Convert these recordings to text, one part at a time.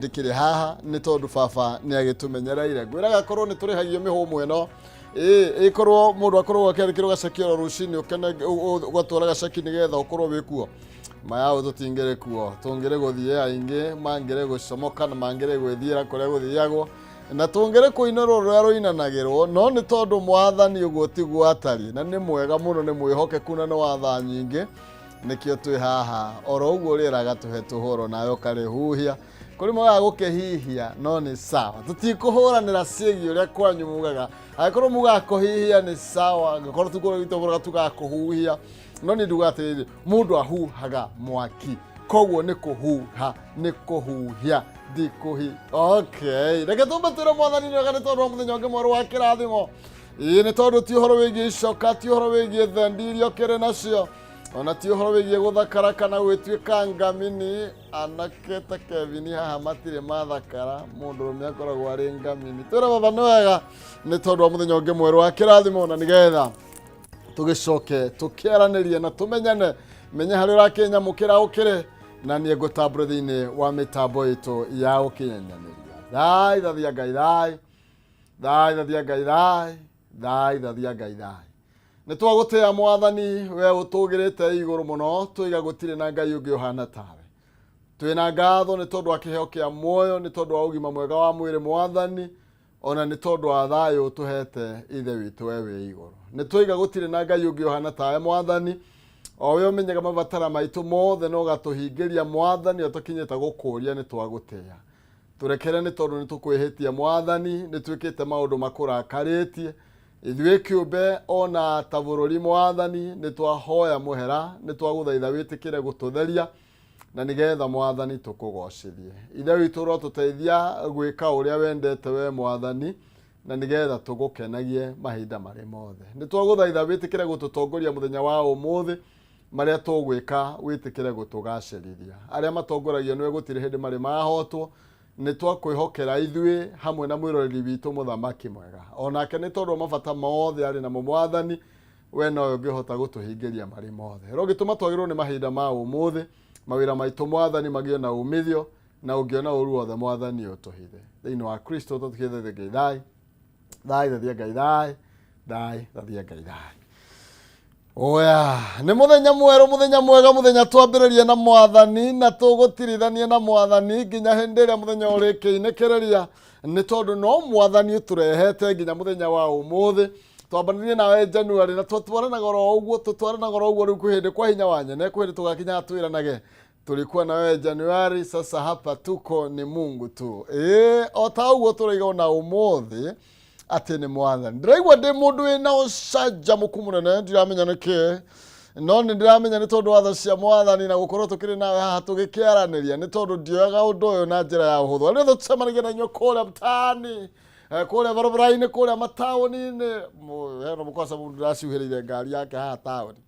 ndikire haha ni tondu baba ni agitumenyereire gwiraga korwo ni turihagio mihumu eno ikorwo mundu akorwo akirikirwo gacakio rucini ukene ugatwara gacaki nigetha ukorwo wikuo maya tutingere kuo tungire guthie aingi mangire gucomoka na mangire gwithira kuria guthiagwo na tungire kuinoro ruria ruinanagirwo no ni tondu mwathani uguo tiguo atari na ni mwega muno ni mwihokeku na ni watha nyingi nikio twi haha oro uguo riraga tuhe tuhoro nayo karihuhia kuri mwaga gukehihia no ni sawa tutikuhuranira ciegi uria kwanyu mugaga akorwo muga kuhihia ni sawa ngakoro tukoro gitogora tugakuhuhia no ni ndugate mundu ahuhaga mwaki koguo ni kuhuha ni kuhuhia ndikuhi okay reke tumbatire mwathani ni gane tondu muthenya ungi mwaru wa kirathimo ni tondu ti horo wigi icoka ti horo wigi thendirio kire nacio ona ti horo wigi guthakara kana gwituika ngamini anake ta Kevin haha matire mathakara mundu rumia akoragwo ari ngamini twira baba ni wega ni tondu muthenya ungi mweru wa kirathimo na nigetha tugicoke tukiaranirie na tumenyane menye hari urakenya mukira ukire na nie ngutambure thiini wa mitambo itu ya ukinyananiria thai thathia ngai thai thai thathia ngai thai thai thathia ngai thai ni twagutia mwathani we utugirite iguru muno twiga gutire na ngai ungi uhana tawe twina ngatho ni tondu akiheo kia muoyo ni tondu wa ugima mwega wa mwiri mwathani ona ni tondu wa thayo tuhete ithe witu wewe iguru ni twiga gutire na ngai ungi uhana tawe mwathani o we umenyaga mabatara maitu mothe no gatuhingiria mwathani otukinyeta gukuria ni twagutia turekere ni tondu ni tukwihitia mwathani ni twikite maundu makurakaritie ithuĩ kĩũmbe ona ta bũrũri mwathani nĩ twahoya mũhera nĩ twagũthaitha wĩtĩkĩre gũtũtheria na nĩgetha mwathani tũkũgocithie ithe witũ ũrotũteithia gwĩka ũrĩa wendete we mwathani na nĩgetha tũgũkenagie mahinda marĩ mothe nĩ twagũthaitha wĩtĩkĩre gũtũtongoria mũthenya wa ũmũthĩ marĩa tũgwĩka wĩtĩkĩre gũtũgacĩrithia arĩa matongoragia nĩwe gũtirĩ hĩndĩ marĩ mahotwo ni twakwihokera ithuĩ hamwe na mwiroreri witũ muthamaki mwega onake ni tondu mabata mothe ari na mwathani we no ngihota gutuhingiria mari mothe rogituma twagirwo ni mahinda ma umuthi mawira maitu mwathani magio na umithio na ungiona uru wothe mwathani utuhithe thiini wa Kristo tutukithe ngai thai thai thathia ngai thai thai thathia ngai thai oya ni muthenya mweru muthenya mwega muthenya twambiririe na mwathani na tugutirithanie na mwathani nginya hindi ria muthenya urikiinekereria ni tondu no mwathani uturehete nginya muthenya wa umuthi twambanirie nawe January na tutwaranaga ro uguo riu kuhindi kwa hinya wa nyene kuhindi tugakinya twiranage tulikuwa na wewe January sasa hapa tuko ni Mungu tu ota uguo turaiga na umuthi ati ni mwathani ndiraigua ndi mundu wina ucanja mukumunene ndiramenya niki no ni ndiramenya ni tondu watho cia mwathani na gukorwo tukiri nawe haha tugikiaraniria ni tondu ndioyaga undu uyu na njira ya uhuthu ari tucemanagia na nyokuria mtaani kuria barabara-ini kuria mataoni-ini heno mukosa mundu ndiraciuhiriire ngari yake haha taoni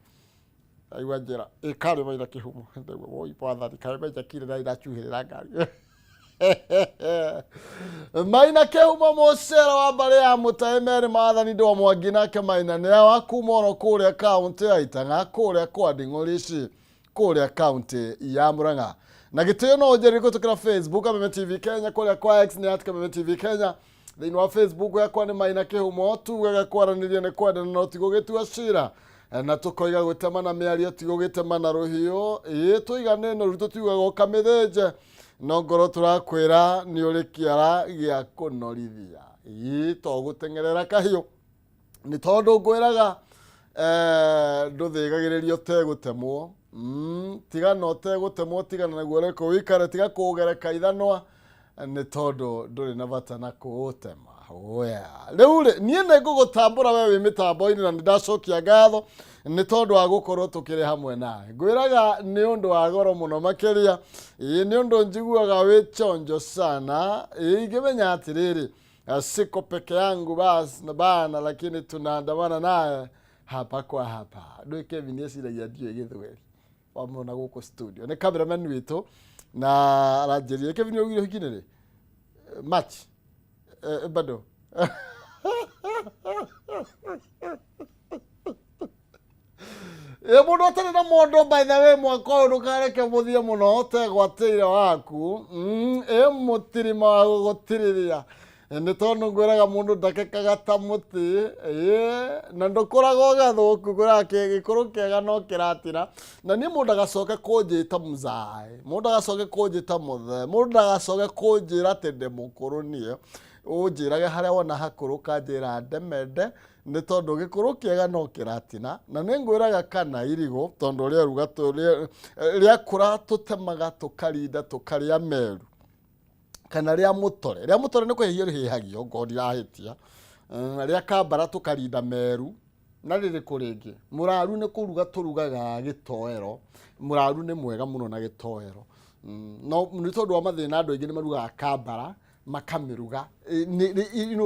aigua njira ikari maina kihumo ndiguo woi mwathani kae maina kire na iraciuhirira ngari maina kehumo mocera wa mbare ya mutaemere maathani ndo mwangi nake maina ni wa kumoro kuria account ya Itanga kuria kwa Nding'orici kuria account ya Murang'a na gitio no njeri gutukira Facebook Kameme TV Kenya kuria kwa X ni @Kameme TV Kenya thiini wa Facebook yakwa ni maina kehumo tugaga kwaraniria ni kwenda no tigugitua cira na tukoiga gutemana miario tigugitemana ruhio tuigane no ruto tugaga ukamithenje no ngoro turakwira ni uri kiara gia kunorithia to gutengerera kahiu ni tondu ngwiraga nduthigagiririo te gutemwo tiga no te gutemwo tiga na guoreko wikare tiga kugereka ithanwa ni tondu nduri na bata na kuutema oya riu nie ne ngugutambura we mitambo-ini na ndacokia ngatho ni tondu wa gukorwo tukiri hamwe nawe ngwiraga ni undu wa goro muno makiria ni undu njiguaga wi chonjo sana ingimenya atiriri siko peke yangu basi na bana lakini tunaandamana naye hapa kwa hapa ndu Kevin yesiragia ndio githweri wamona guko studio ni cameraman witu na aranjirie Kevin ugire hikinere match bado Mundu atari na mondo by the way mwaka uyu ndukareke muthie muno utegwateire waku mutirima wa gugutiriria ni tondu ngwiraga mundu ndakekaga ta muti na ndukuraga ugathuku ngwiraga gikuru kiega no kiratira na ni mundu agacoke kunjita muzai mundu agacoke kunjita muthe mundu agacoke kunjira ati ndi mukuru nie unjirage haria wona hakuru kanjira ndemende ni tondu gikuru kiega no kiratina na ni ngwiraga kana irigo tondu ria ruga ria kura tutemaga tukarinda tukaria meru kana ria mutore ni kwihio rihihagio ngori rahitia ria kambara tukarinda meru na riri kuringi muraru ni kuruga turugaga gitoero muraru ni mwega muno na gitoero no ni tondu wa mathina andu aingi ni marugaga kambara makamiruga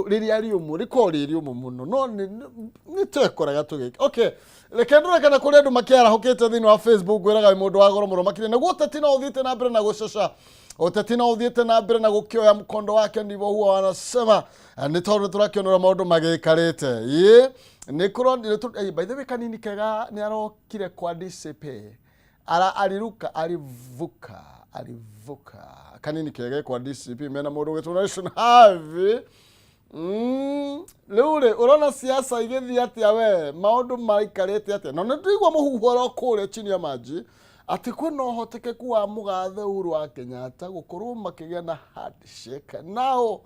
riria riumu riko riumu muno no ni twekoraga tugiki okay rekendura kana kuri andu makiara hokete thini wa Facebook gwiraga mundu wa goro muno makire naguo tatina uthite na mbere na gucesha otatina uthiete na mbere na gukioya mkondo wake ndivyo huwa wanasema ni tondu turakionora maundu magikarite ni kuro by the way kanini kega ni arokire kwa DCP aliruka alivuka kanini kega kwa DCP mena mundu wetu nation have leure urona siasa igethi atia we maundu maikarite atia no ndigwa muhuhoro kure chini ya maji ati kwina uhotekeku wa mugathe Uhuru wa Kenyatta gukorwo makigia na handshake nao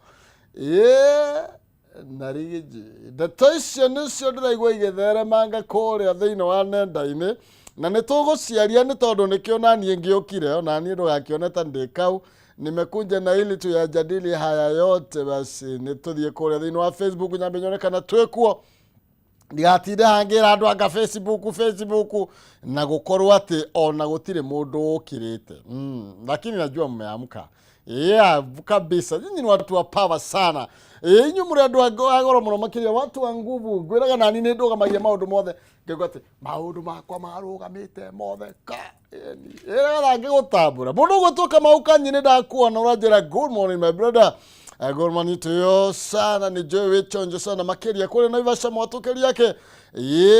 narigiji ndeto nicio ndiraigua igitheremanga kuria thiini wa nenda-ini na nituguciaria ni tondu nikio nanie ngiukire ona nie ndugakione ta ndikau nimekunja na ili tuyajadili haya yote basi nituthie kuria thiini wa Facebook nyambe nyonekana twekuo ndigatinde hangira andu anga Facebook na gukorwo ati ona gutire mundu ukirite lakini najua mmeamka kabisa nyinyi ni watu wa power sana inyu muri andu agoro muno makiria watu wa nguvu ngwiraga nani ni ndugamagia maundu mothe ngego ati maundu makwa marugamite mothe ka ngigutambura mundu gutuka mauka nyine ndakuona urajira good morning my brother good morning to you sana ni Joe Wechonjo sana makiria kule Naivasha mwatukeri yake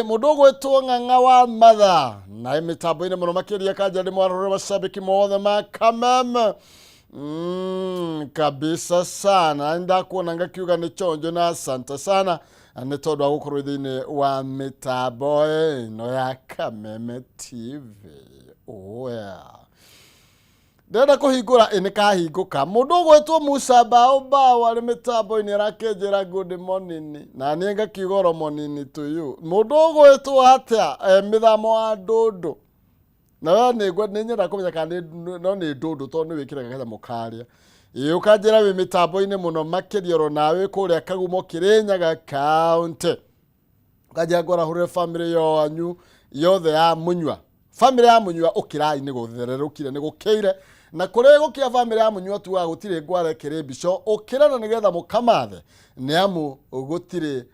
mudogo wetu ng'ang'a wa mother na imitambo ine muno makiria kaja ndi mwarore mashabiki mothe makamama kabisa sana nda kuona ngakiuga ni Chonjo na asante sana ni tondu wa gukorwo thiini wa mitambo no ya Kameme TV ndenda kuhingura inikahinguka mundu gwetwo Musa Bao ari mitambo ini rakenjera good morning na nie ngakigoro morning to you mundu gwetwo atia mithamo wa ndundu na negwa ninyenda kumenya kana no ni ndundu to ni wikira gaga mukaria ukanjira wi mitambo ini muno makiria ro nawe kuria Kagumo Kirinyaga county ukajira ngora hure family yanyu yothe ya Munywa family ya Munywa ukirai ni guthererukire ni gukeire na kure gukia family ya Munywa tu agutire ngware kiribisho ukirana nigetha mukamathe ni amu ugutire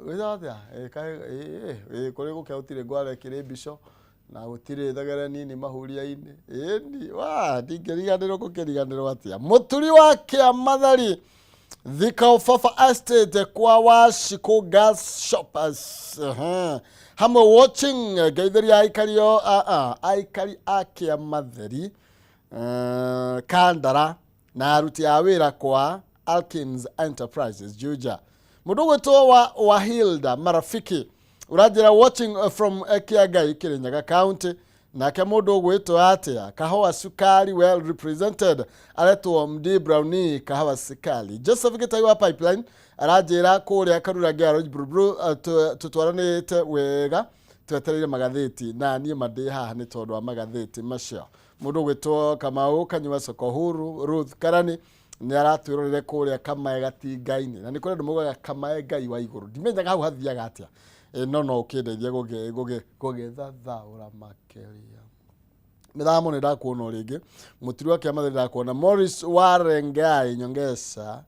withathia kure gukia utire ngware kiribisho na gutire thagara nini mahuria-ini ni wa ndingeriganirwo gukiriganirwo atia muturi wake amathari Thika Ufafa Estate kwa Washiku Gas Shoppers hamwe watching gaitheri aikario aikari ake amathari Kandara na aruti a wira kwa Alkins Enterprises Juja mundu gwetwo wa Hilda Marafiki urajira watching from Kiagai Kirinyaga County na kemundu gwetwo atia Kahawa Sukari well represented aletwo MD Brownie Kahawa Sukari Joseph Gitaiwa Pipeline arajira kuria Karura Garage Brubru tutwaranite wega twetereire magatheti na nie mandi haha ni tondu wa magatheti macio mundu gwetwo Kamau Kanyua Soko Huru Ruth Karani ni aratwirorire kuria Kamae Gatingaini na ni kuri ndumugaga Kamae Ngai wa iguru ndimenyaga hau hathiaga atia no ukindeithia gugithathaura makeria mithamo ni ndakuona ringi mutiri wake amathari ndakuona Morris Warengai Nyongesa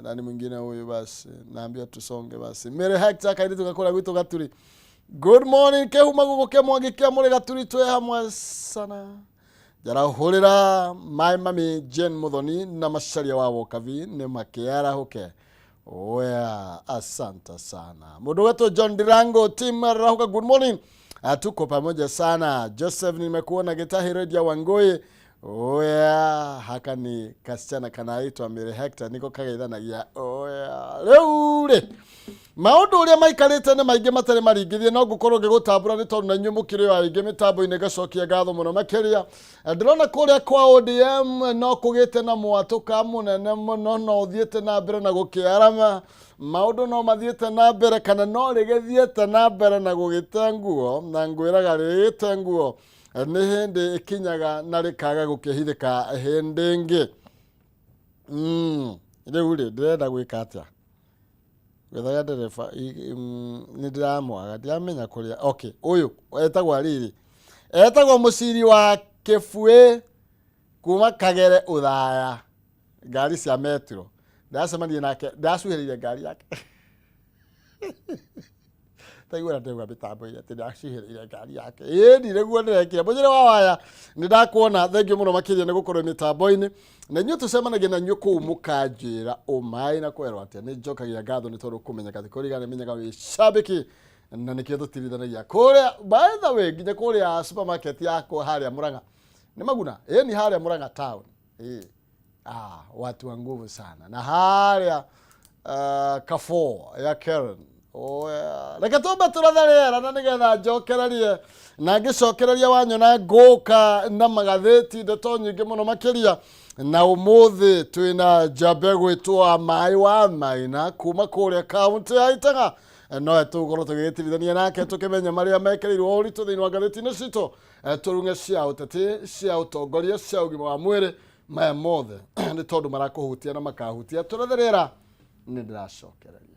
nani mwingine huyu basi naambia tusonge basi mere Hector kaidi tukakora gwitu Gaturi good morning kehuma guguke mwagikia muri Gaturi twe hamwe sana jara hulira my mami Jen Muthoni na masharia wabo kavi ne makiara hoke Oya, asante sana. Mudu wetu John Dirango, team Rahuka, good morning. Tuko pamoja sana. Joseph, nimekuona Gitahi Radio Wangoi. Oya, haka ni kasichana kanaitwa Mary Hector, niko kagaithanagia. Oya, leure. Maundu uria maikarite ne maige matare maringithie no gukorwo ngigutambura ni tondu na nyumukire yo aige mitambo ine gacokia gatho muno makiria. Ndirona kuria kwa ODM no kugite na mwatuka munene muno no thiete na mbere na gukiarama. Maundu no mathiete na mbere kana no rigithiete na mbere na gugite nguo na ngwiraga rigite nguo ni hindi ikinyaga na rikaga gukihithika hindi ingi. Riu ri ndirenda gwika atia wethaga nderefa ni ndiramwaga ndiamenya kuria. Okay, uyu etagwa riri etagwa muciri wa Kibue kuma Kagere Uthaya, ngari cia metro. Ndacemania nake ndacuhiririe ngari yake taigura ndegwa mitambo ira ati ndacuhiririe ngari yake ndiriguo ndirekire munyire wa waya ni ndakuona. Thank you muno makiria ni gukorwo mitambo-ini na nyu tucemanagia na nyu kuu mukanjira umai na kwerwa atia ni njokagia ngatho ni tondu kumenya kati kurigana menyaga wi shabiki na nikio tutirithanagia kuria. By the way, nginya kuria supermarket yako haria Murang'a ni Maguna ni haria Murang'a town watu wa nguvu sana na haria Kafo ya Karen. Reke tumbe turatherera na nigetha njokererie na ngicokereria wanyona nguka na magatheti ndeto nyingi muno makiria. Na umuthi twina njambe gwitwa Mai wa Maina kuma kuria kaunti ya Itaga. No tukorwo tugithirithania nake tukimenya maria mekereirwo uritu thiini wa ngatheti-ini citu turunge cia uteti cia utongoria cia ugima wa mwiri maya mothe ni tondu marakuhutia na makahutia. Turatherera ni ndiracokereria.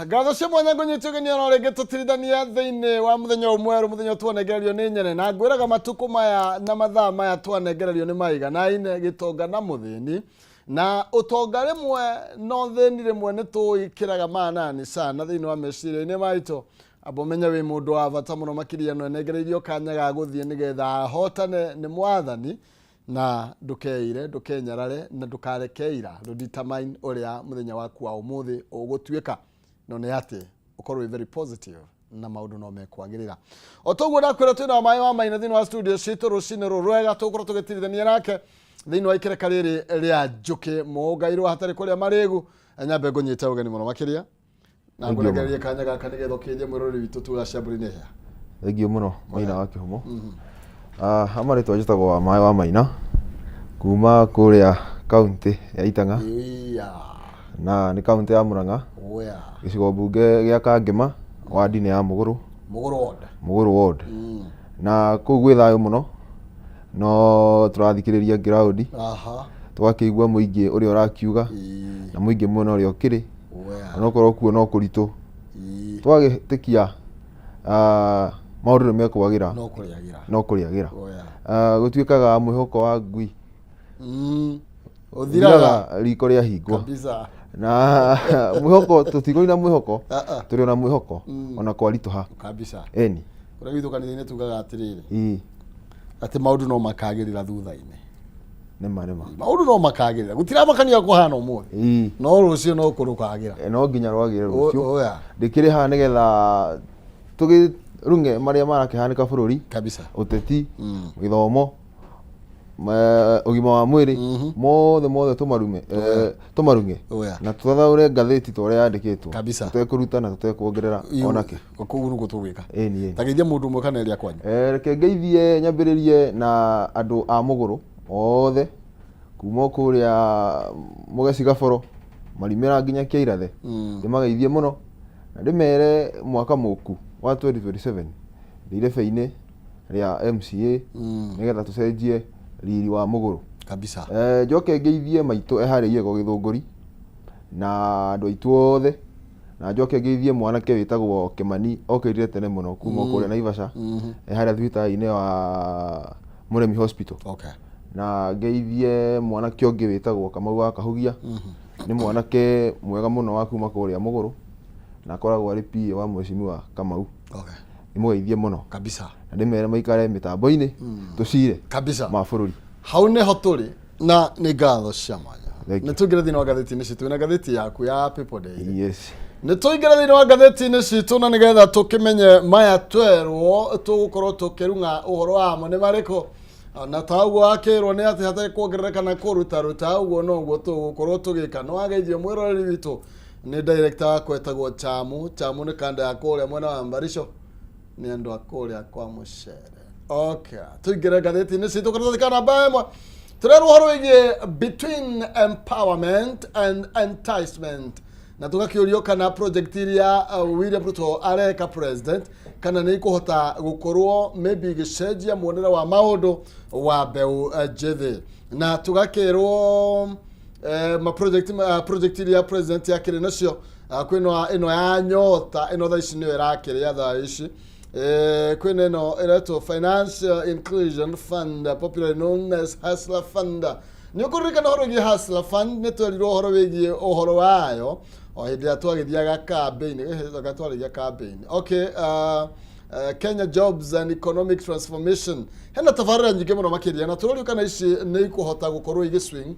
Ngatho cia mwanya ngunyitugania no rĩngĩ tũtirithania thĩinĩ wa mũthenya ũmweru mũthenya twanengererio nĩ Nyene na ngwĩraga matukũ maya na mathaa maya twanengererio nĩ maiganaine Gĩtonga na Mũthĩni na utonga rimwe no theni rimwe ni tuikiraga manani sana thiini wa meciria-ini maito abomenya wi mundu wa bata muno makiria no negereirio kanya ga guthie nigetha hotane ni mwathani na ndukeire ndukenyarare na ndukarekeira rudetermine uria muthenya waku wa umuthi ugutuika no ni ati ukorwo very positive na maundu no mekwagirira otoguo ndakwira twina mai wa maina thiini wa studio citu rucini rurwega tukorwo tugitirithania nake thiini wa ikereka riri ria njuki mugairwo hatari kuria marigu nyambe ngunyite ugeni muno makiria na nguregererie kanya gaka nigetha kinje mwirori witu tugacamburi ni hia thengio muno Maina wa Kihumo amaritwa njitagwo mai wa Maina kuma kuria kaunti ya Itanga na ni kaunti ya Murang'a gicigo bunge gia Kangema wadi-ini ya Muguru ward na kuu gwi thayo muno no turathikiriria ground twakigua muingi uria urakiuga na muingi muno uria ukiri no korwo kuo no kuritu twagitikia maundu nimekwagira no kuriagira gutuikaga mwihoko wa ngui uthiraga riko ria hingwo kabisa na mwihoko tutigorina mwihoko turi na mwihoko ona kwarituha kabisa eni kuria gitu kanitha-ini tugaga atiriri ati maundu no makagirira thutha-ini nema maundu no makagirira gutiramakania kuhana umuthi no rucio no kurukagira no nginya rwagire rucio ndikiri ha nigetha tugirunge maria marakihanika bururi kabisa uteti githomo ugima wa mwiri mothe tumarunge na tuthathaure ngatheti tore yandikitwo tutekuruta na tutekuongerera onake kugurugo gutugwika tageithia mundu umwe kana eria kwanyu reke ngeithie nyambiririe na andu a Muguru othe kuma kuria Mugeci Gaboro marimira nginya Kiairathe ndimageithie muno na ndimere mwaka muku wa 2027 ndire feine ria MCA nigetha tucenjie riri wa Muguru kabisa njoke ngeithie maitu eharirie go Githunguri na andu aitu othe na njoke ngeithie mwanake witagwo Kimani okirire tene muno kuma kuria Naivasha eharia thibitarĩ-ini wa Muremi Hospital na ngeithie mwanake ungi witagwo Kamau wa Kahugia ni mwanake mwega muno wa kuma kuria Muguru na koragwo ari PA wa Mheshimiwa Kamau nimugeithie muno kabisa na ndimere maikare mitambo-ini tucire kabisa mabururi hau neho turi na ni ngatho cia mwanya nitugire thiini wa ngatheti-ini citu na ngatheti yaku ya People Daily yes nitugire thiini wa ngatheti-ini citu na nigetha tukimenye maya twerwo tugukorwo tukirunga uhoro wamo ni mariko na taguo akirwo ni ati hatari kuongerereka na kuruta uguo noguo tugukorwo tugika no ageithie mwiroreri witu ni director wa kwetagwo Chamu ni kanda ya kuria mwena wa Mbarisho ni andu akuria kwa mucere tuingire ngatheti-ini citu kurathikana namba imwe turerwo uhoro wigie between empowerment and enticement na tugakiurio kana project iria William Ruto areka president kana ni ikuhota gukorwo maybe gicenjia muonere wa maundu wa mbeu njithi na tugakirwo project iria president yakiri nacio kwino ino ya nyota ino tha ici niyo irakiri ya tha ici kwina ino iretwo Financial Inclusion Fund popularly known as Hustler Fund ni ukurikana horo gi Hustler Fund nitwerirwo horo wigie uhoro wayo o hindi atwagithiaga campaign gatwarigia campaign Kenya Jobs and Economic Transformation hena tabarĩra nyingĩ muno makiria na tũrori kana ici nĩ ikuhota gukorwo igiswing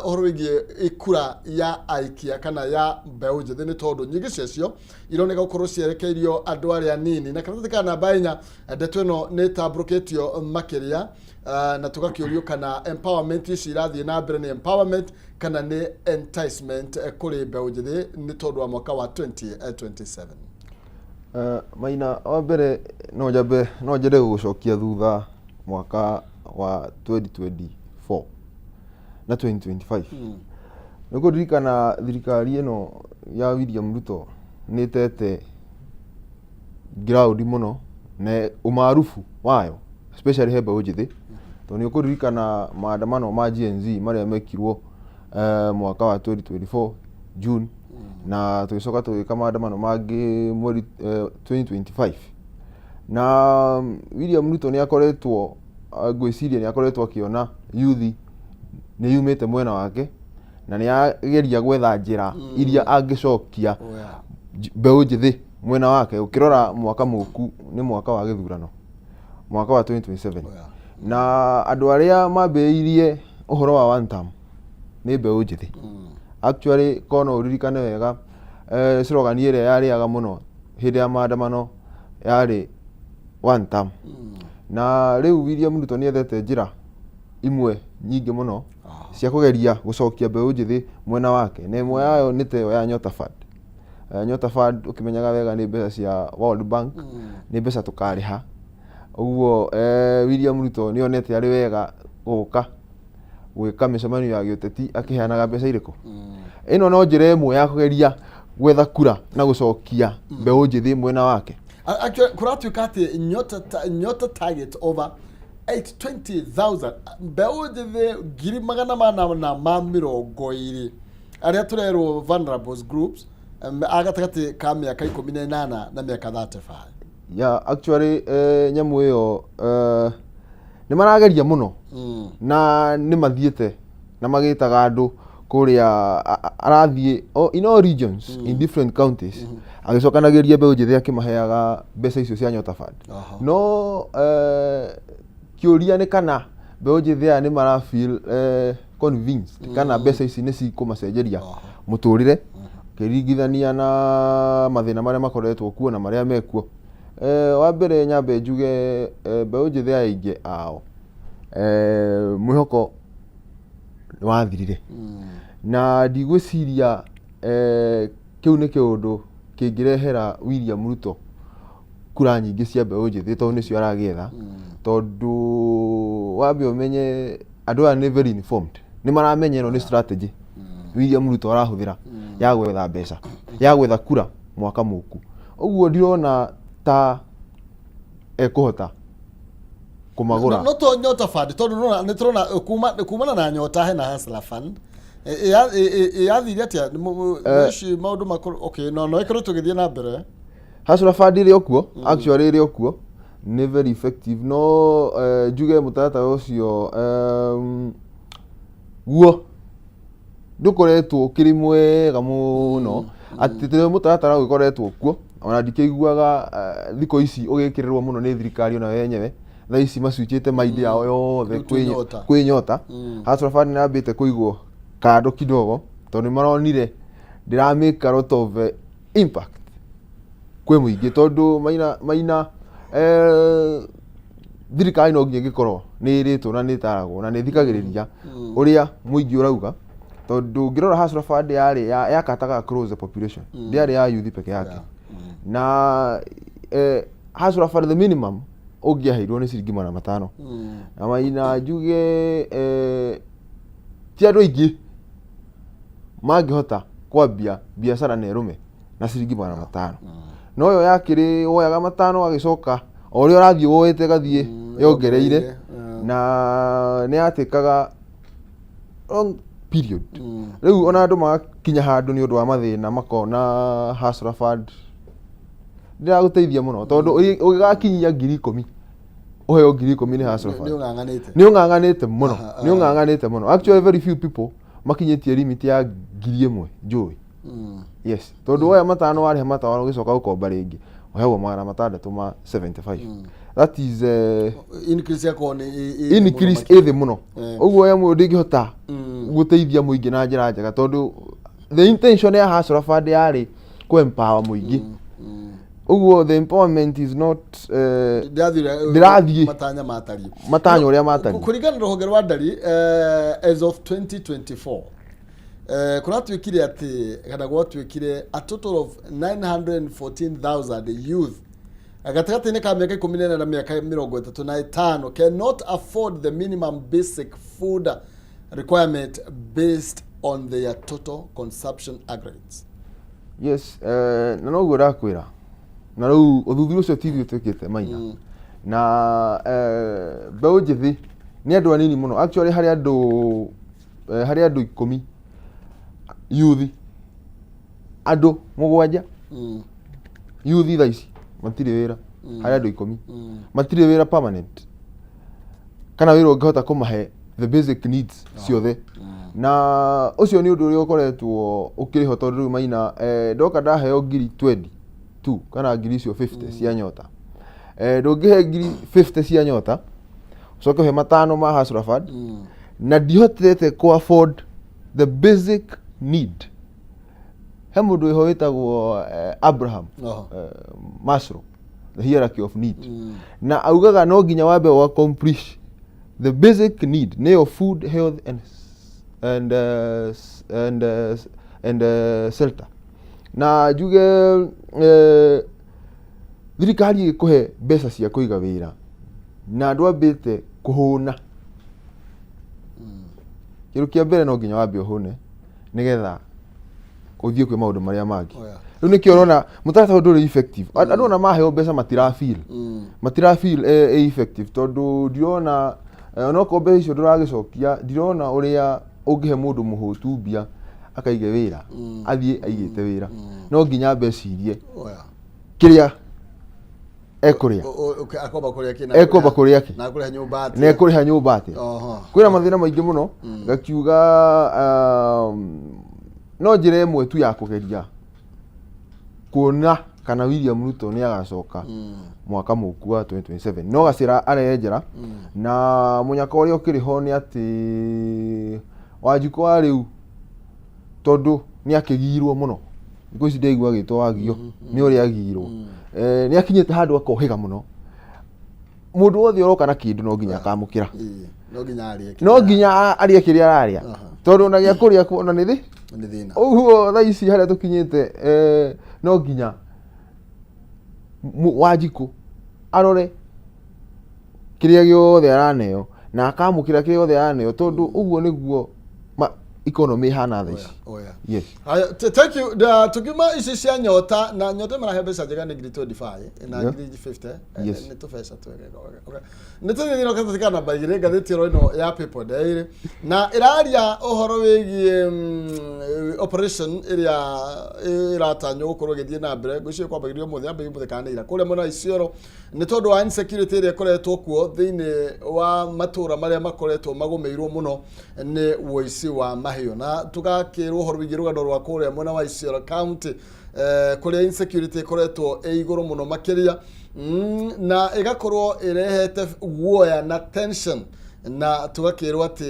uhoro wigie ikura ya aikia kana ya mbeũ njĩthĩ nĩ tondũ nyingĩ ciacio ironeka gukorwo cierekeirio andũ arĩa nini na kana tikana namba 4 ndeto ĩno nĩ tambũrũkĩtio makiria na tugakiurio kana empowerment ici irathie na mbere ni empowerment kana ni enticement kuri mbeũ njĩthĩ nĩ tondũ wa mwaka wa 2027 Maina wa mbere no njende gucokia thutha mwaka wa 2024 na 2025 niko dirikana thirikari ino ya William Ruto nitete ground muno na umaarufu wayo especially he mbeũ njĩthĩ to ni ukuririkana maandamano ma Gen Z maria mekirwo mwaka wa 2024 June na tugicoka tugika maandamano mangi mweri 2025 na William Ruto ni akoretwo ngwiciria ni akoretwo akiona youth nĩ yumĩte mwena wake na nĩ ageria gwetha njĩra iria angĩcokia mbeũ njĩthĩ mwena wake. Ukirora mwaka mũku nĩ mwaka wa gĩthurano, mwaka wa 2027, na andũ arĩa mambĩrĩirie ũhoro wa one term nĩ mbeũ njĩthĩ. Actually kono uririkane wega slogan ĩrĩa yarĩaga mũno hĩndĩ ya maandamano yarĩ one term. Na rĩu William Ruto nĩethete njĩra imwe nyingĩ mũno cia kũgeria gũcokia mbeũ njĩthĩ mwena wake, na ĩmwe yayo nĩ ta ĩyo ya Nyota Fund. Nyota Fund ũkĩmenyaga wega nĩ mbeca cia World Bank, nĩ mbeca tũkarĩha. Ũguo William Ruto nĩonete arĩ wega gũka gwĩka mĩcemanio ya gĩũteti akĩheanaga mbeca irĩkũ. Ĩno no njĩra ĩmwe ya kũgeria gwetha kura na gũcokia mbeũ njĩthĩ mwena wake. Actually, kuratuĩka atĩ Nyota target over 820,000 mbeũ njĩthĩ 220,000 arĩa tũrerwo vulnerable groups agatagatĩ ka mĩaka 18 na mĩaka 35. Yeah, actually nyamũ ĩyo nĩ marageria mũno na nĩ mathiĩte na magĩtaga andũ kũrĩa arathiĩ in all regions in different counties agĩcokanagĩria mbeũ njĩthĩ akĩmaheaga mbeca icio cia Nyota Fund. No kĩũria nĩ kana mbeũ njĩthĩ aya nĩ mara feel convinced kana mbeca ici nĩ cikũmacenjeria mũtũrĩre kĩringithania na mathĩna marĩa makoretwo kuo na marĩa mekuo. Wa mbere nyambe njuge mbeũ njĩthĩ aingĩ ao mwĩhoko wathirire, na ndigwĩciria kĩu nĩ kĩũndũ kĩngĩrehera William Ruto kura nyingĩ cia mbeũ njĩthĩ tondũ nĩcio aragĩetha. Tondũ wambe ũmenye andũ aya nĩ very informed, nĩ maramenya ĩno nĩ strategy William Ruto arahũthĩra ya gwetha mbeca, ya gwetha kura mwaka mũku. Ũguo ndirona ta ekũhota kũmagũra. No to Nyota Fund tondũ nĩ tũrona kumana na Nyota hena Hustler Fund yathire atĩa maũndũ makũrũ. Okay, no ĩkorwo tũgĩthiĩ na mbere. Hustler Fund ĩrĩ okuo, actually ĩrĩ okuo, nĩ very effective. No njuge mũtaratara ũcio guo ndũkoretwo ũkĩrĩ mwega mũno, atĩ tĩ mũtaratara ũgĩkoretwo kuo ona ndikĩiguaga thikũ ici ũgĩkĩrĩrwo mũno nĩ thirikari ona wenyewe. Thaa ici macuĩkĩte maindi yao yothe kwĩ Nyota. Hustler Fund nĩyambĩte kũigwo kando kidogo tondũ maronire ndĩra make a lot of impact kwĩ mũingĩ, tondũ maina thirikari no nginya ĩngĩkorwo nĩ ĩrĩtwo na nĩ ĩtaragwo na nĩ ĩthikagĩrĩria ũrĩa mũingĩ ũrauga. Tondũ ngĩrora Hustler Fund yakataga across the population, ndĩarĩ ya youth peke yake. Na Hustler Fund the minimum ũngĩaheirwo nĩ ciringi 500. Na maina njuge ti andũ aingĩ mangĩhota kwambia biacara na ĩrũme na ciringi 500. No yo yakĩrĩ woyaga 500 agĩcoka o ũrĩa ũrathiĩ woete gathiĩ yongereire, na nĩ yatĩkaga long period. Rĩu ona andũ magakinya handũ nĩ ũndũ wa mathĩna makona Hustler Fund ndĩragũteithia mũno, tondũ ũgĩgakinyia 10,000 ũheo 10,000 nĩ Hustler Fund nĩ ũng'ang'anĩte mũno. Actually very few people makinyĩtie limit ya 1,000 njũĩ. Yes, tondũ woya 500 warĩha 500 ũgĩcoka gũkomba rĩngĩ ũheagwo 675. That is increase ĩthĩ mũno. Ũguo ya mũndũ ndĩngĩhota gũteithia mũingĩ na njĩra njega, tondũ the intention ya Hustler Fund yarĩ kũ-empower mũingĩ. Ũguo the empowerment is not ndĩrathiĩ matanya ũrĩa matariĩ. Kũringana na rũhonge rwa ndari as of 2024 kũratuĩkire atĩ kana gwatuĩkire a total of 914,000 youth gatagatĩ-inĩ ka mĩaka 14 na mĩaka 35 cannot afford the minimum basic food requirement based on their total consumption aggregates. Yes, na noguo ndakwĩra. Na rĩu ũthuthuria ũcio TV ũtuĩkĩte maina. Na mbeũ njĩthĩ nĩ andũ anini mũno. Actually harĩ andũ 10 youth andũ 7 youth thaa ici matirĩ wĩra. Harĩ andũ 10 matirĩ wĩra permanent, kana wĩra ũngĩhota kũmahe the basic needs ciothe na ucio ni undu uri ukoretwo ukiriho tondu riu Maina ndoka ndaheo ngiri 22 kana ngiri icio 50 cia nyota ndungihe ngiri 50 cia nyota ucoke he matano ma Hasrafad na ndihotete ku afford the basic need. He mundu iho witagwo Abraham Maslow, the hierarchy of need, na augaga no nginya wambe wa accomplish the basic need ne of food, health and shelter. Na juge thirikari ikuhe mbeca cia kuiga wira na ndwambite kuhuna kiru kia mbere no nginya wambe uhune nigetha uthie kwi maundu maria mangi. Riu nikio urona mutarata nduri effective andu ona maheo mbeca matira feel effective tondu ndirona ona ko mbeca icio nduragicokia ndirona uria ungihe mundu muhutu mbia akaige wira athie aigite wira no nginya mbecirie kiria ekuria akomba kuria ki na kuriha nyumba ati kwina mathina maingi muno gakiuga no njire imwe tu ya kugeria kuona kana William Ruto ni agacoka mwaka muku wa 2027 no gacira arenjera na munyaka uria ukiriho ni ati Wanjiku wa riu tondu ni akigirwo muno iko ici ndeigua gitwa wagio ni uri agirwo ni akinyete handu akohiga muno mundu wothe uroka na kindu no nginya akamukira no nginya arie kiria araria tondu na gia kuria kuona ni thina uguo tha ici haria tukinyete no nginya Wanjiku arore kiria giothe araneo na akamukira kiria giothe araneo tondu uguo niguo economy hana tha ici. Yes. Thank you. Tukima ici cia nyota na nyota mara hebe sajega ni ngiri 25 na ngiri 50 ni tufesa twegega. Okay. Nituni ni nokatika na bagire gatheti ino ya People Daily na iraria uhoro wigie operation iratanyo gukorwo githie na mbere gucio kwa bagirio muthe ambe muthekana ira kule mona Isiolo ni tondu wa insecurity ire koretwo kuo thiini wa matura maria makoretwo magumeirwo muno ni woici wa mahiũ na tugakirwo horo wigie rugano rwa kuria mwena wa Isiolo county kuria insecurity koretwo iguru muno makiria na igakorwo irehete guoya na tension na tugakirwo ati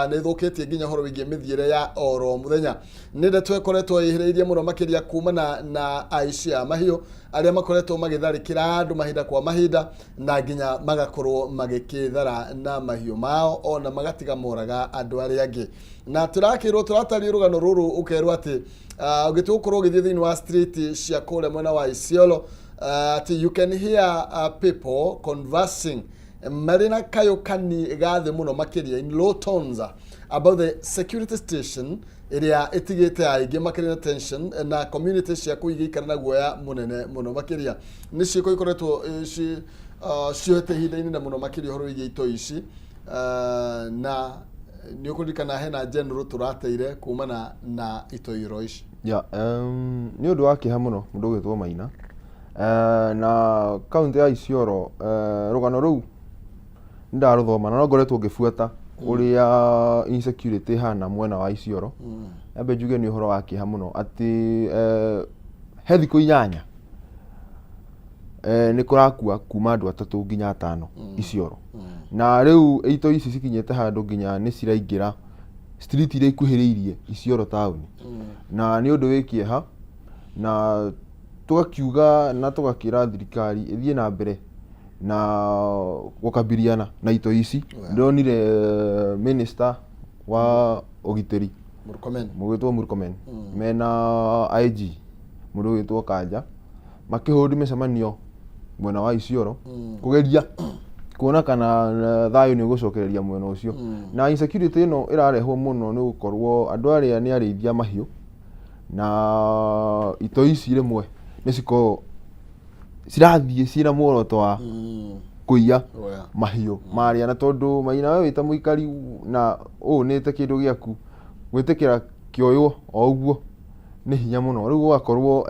ni thukitie nginya horo wigie mithiire ya oro muthenya ninde twekoretwo ihireirie muno makiria kumana na aici a mahiũ aria makoretwo magitharikira andu mahinda kwa mahinda na nginya magakorwo magikithara na mahiũ mao ona magatiga moraga andu aria angi na turakirwo turatari rugano ruru ukerwo ati ugitukorwo githie thini wa street cia kule mwena wa Isiolo you can hear people conversing marina kayo kani gathe muno makiria in low tones about the security station area etigete aige makiria tension na community cia kuigikana na guoya munene muno makiria niciko ikoretwo ciote hinda-ini na muno makiria horo ige ito ici na ni ukurikana hena general turateire kumana na ito iro ici ni undu wa kiha muno mundu gwitwo Maina na county ya Isiolo rugano ruu ndaruthoma na no ngoretwo ngifuata uria insecurity hana mwena wa Isiolo ambe njuge ni uhoro wa kiha muno ati he thiku 8 ni kurakua kuma andu 3 nginya 5 Isiolo na riu ito ici cikinyete handu nginya ni ciraingira street ire ikuhiriirie Isiolo town na ni undu wikiha na tugakiuga na tugakira thirikari ithie na mbere na gukabiliana na ito ici ndonire minister wa ugiteri Murkomen mena IG mundu witwo Kanja makihudi micemanio mwena wa Isiolo kugeria kuona kana thayo ni gucokereria mwena ucio na insecurity ino irarehwo muno ni gukorwo andu aria ni arithia mahiũ na ito ici rimwe niciko cirathie cira muoroto wa kuiya mahiũ maria na tondu Maina we wita muikari na unite kindu giaku gwitikira kioyo o uguo ni hinya muno riu gugakorwo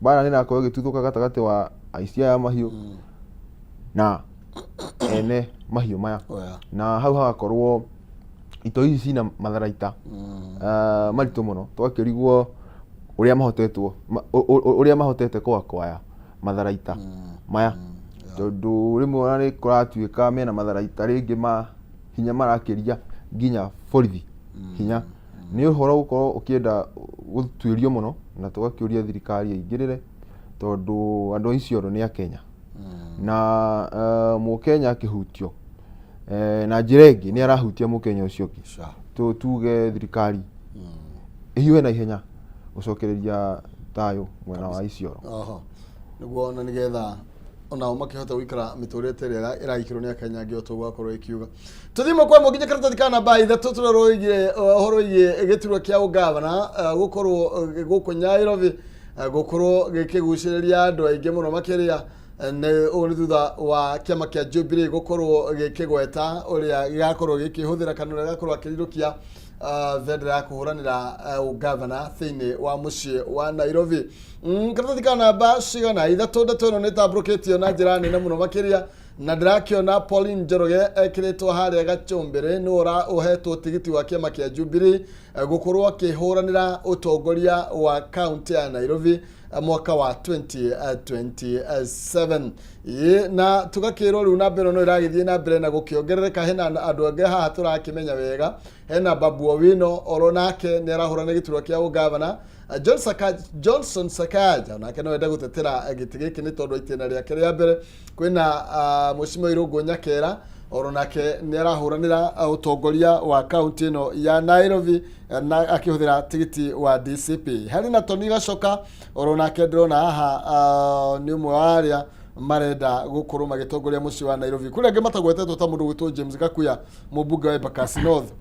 bara ni nakorwo gituthuka gatagati wa aicia ya mahiũ na ene mahiũ maya na hau hagakorwo ito ici cina matharaita maritũ mũno twakĩrigwo ũrĩa mahotete kũakwaya matharaita maya tondũ rĩmwe ona nĩ kũratuĩka mena matharaita rĩngĩ hinya marakĩria nginya borithi hinya nĩ ũhoro gũkorwo ũkĩenda gũtuĩrio mũno na tũgakĩũria thirikari ĩingĩrĩre tondũ andũ icio nĩ a Kenya na Mũkenya akĩhutio na njĩra ĩngĩ nĩ arahutia Mũkenya ũcio ũngĩ tuge thirikari ĩhiũhe na ihenya gũcokereria thayũ mwena wa Isiolo nĩguo ona nĩgetha onao makĩhota gũikara mĩtũrĩre ĩrĩa ĩraikĩrwo nĩ Akenya angĩ otwo gwakorwo ĩkiuga tũthimo kwa mũginya karatathi kana namba 3 tũroroigie ũhoro wĩgiĩ gĩturwa kĩa ũgavana gũkorwo gũkũ Nairobi gũkorwo gĩkĩgucĩrĩria andũ aingĩ mũno makĩria nĩ thutha wa kĩama kĩa Jubilee gũkorwo gĩkĩgweta ũrĩa gĩgakorwo gĩkĩhũthĩra kana ũrĩa gĩgakorwo akĩrirũkia vendera ya kũhũranĩra ũgavana thĩinĩ wa mũciĩ wa Nairobi. Karatathi ka namba cigana 3 ndeto ĩno nĩtambũrũkĩtio na njĩra nene mũno makĩria na ndĩrakĩona Pauline Njoroge ekĩrĩtwo harĩa Gachombere nĩ ũhetwo tigiti wa kĩama kĩa Jubilee gũkorwo akĩhũranĩra ũtongoria wa kaunti ya Nairobi mwaka wa 2027 na tugakĩrwo rĩu namba ĩno no ĩragĩthiĩ na mbere na gũkĩongerereka hena andũ angĩ haha tũrakĩmenya wega hena Babu Owino oro nake nĩ arahũrana gĩturwa kĩa ũgavana Johnson Sakaja nake no enda gũtetera gĩtĩ gĩkĩ nĩ tondũ itĩna rĩake rĩa mbere kwĩna Mheshimiwa Irũngũ Nyakera oro nake nĩ arahũranĩra ũtongoria wa kaunti ĩno ya Nairobi na akĩhũthĩra tigiti wa DCP. Harĩ na Tony Gacoka oro nake ndĩrona haha nĩ ũmwe wa arĩa marenda gũkorwo magĩtongoria mũciĩ wa Nairobi. Kũrĩa angĩ matagwetetwo ta mũndũ gwĩtwo James Gakuya mũmbunge wa Embakasi North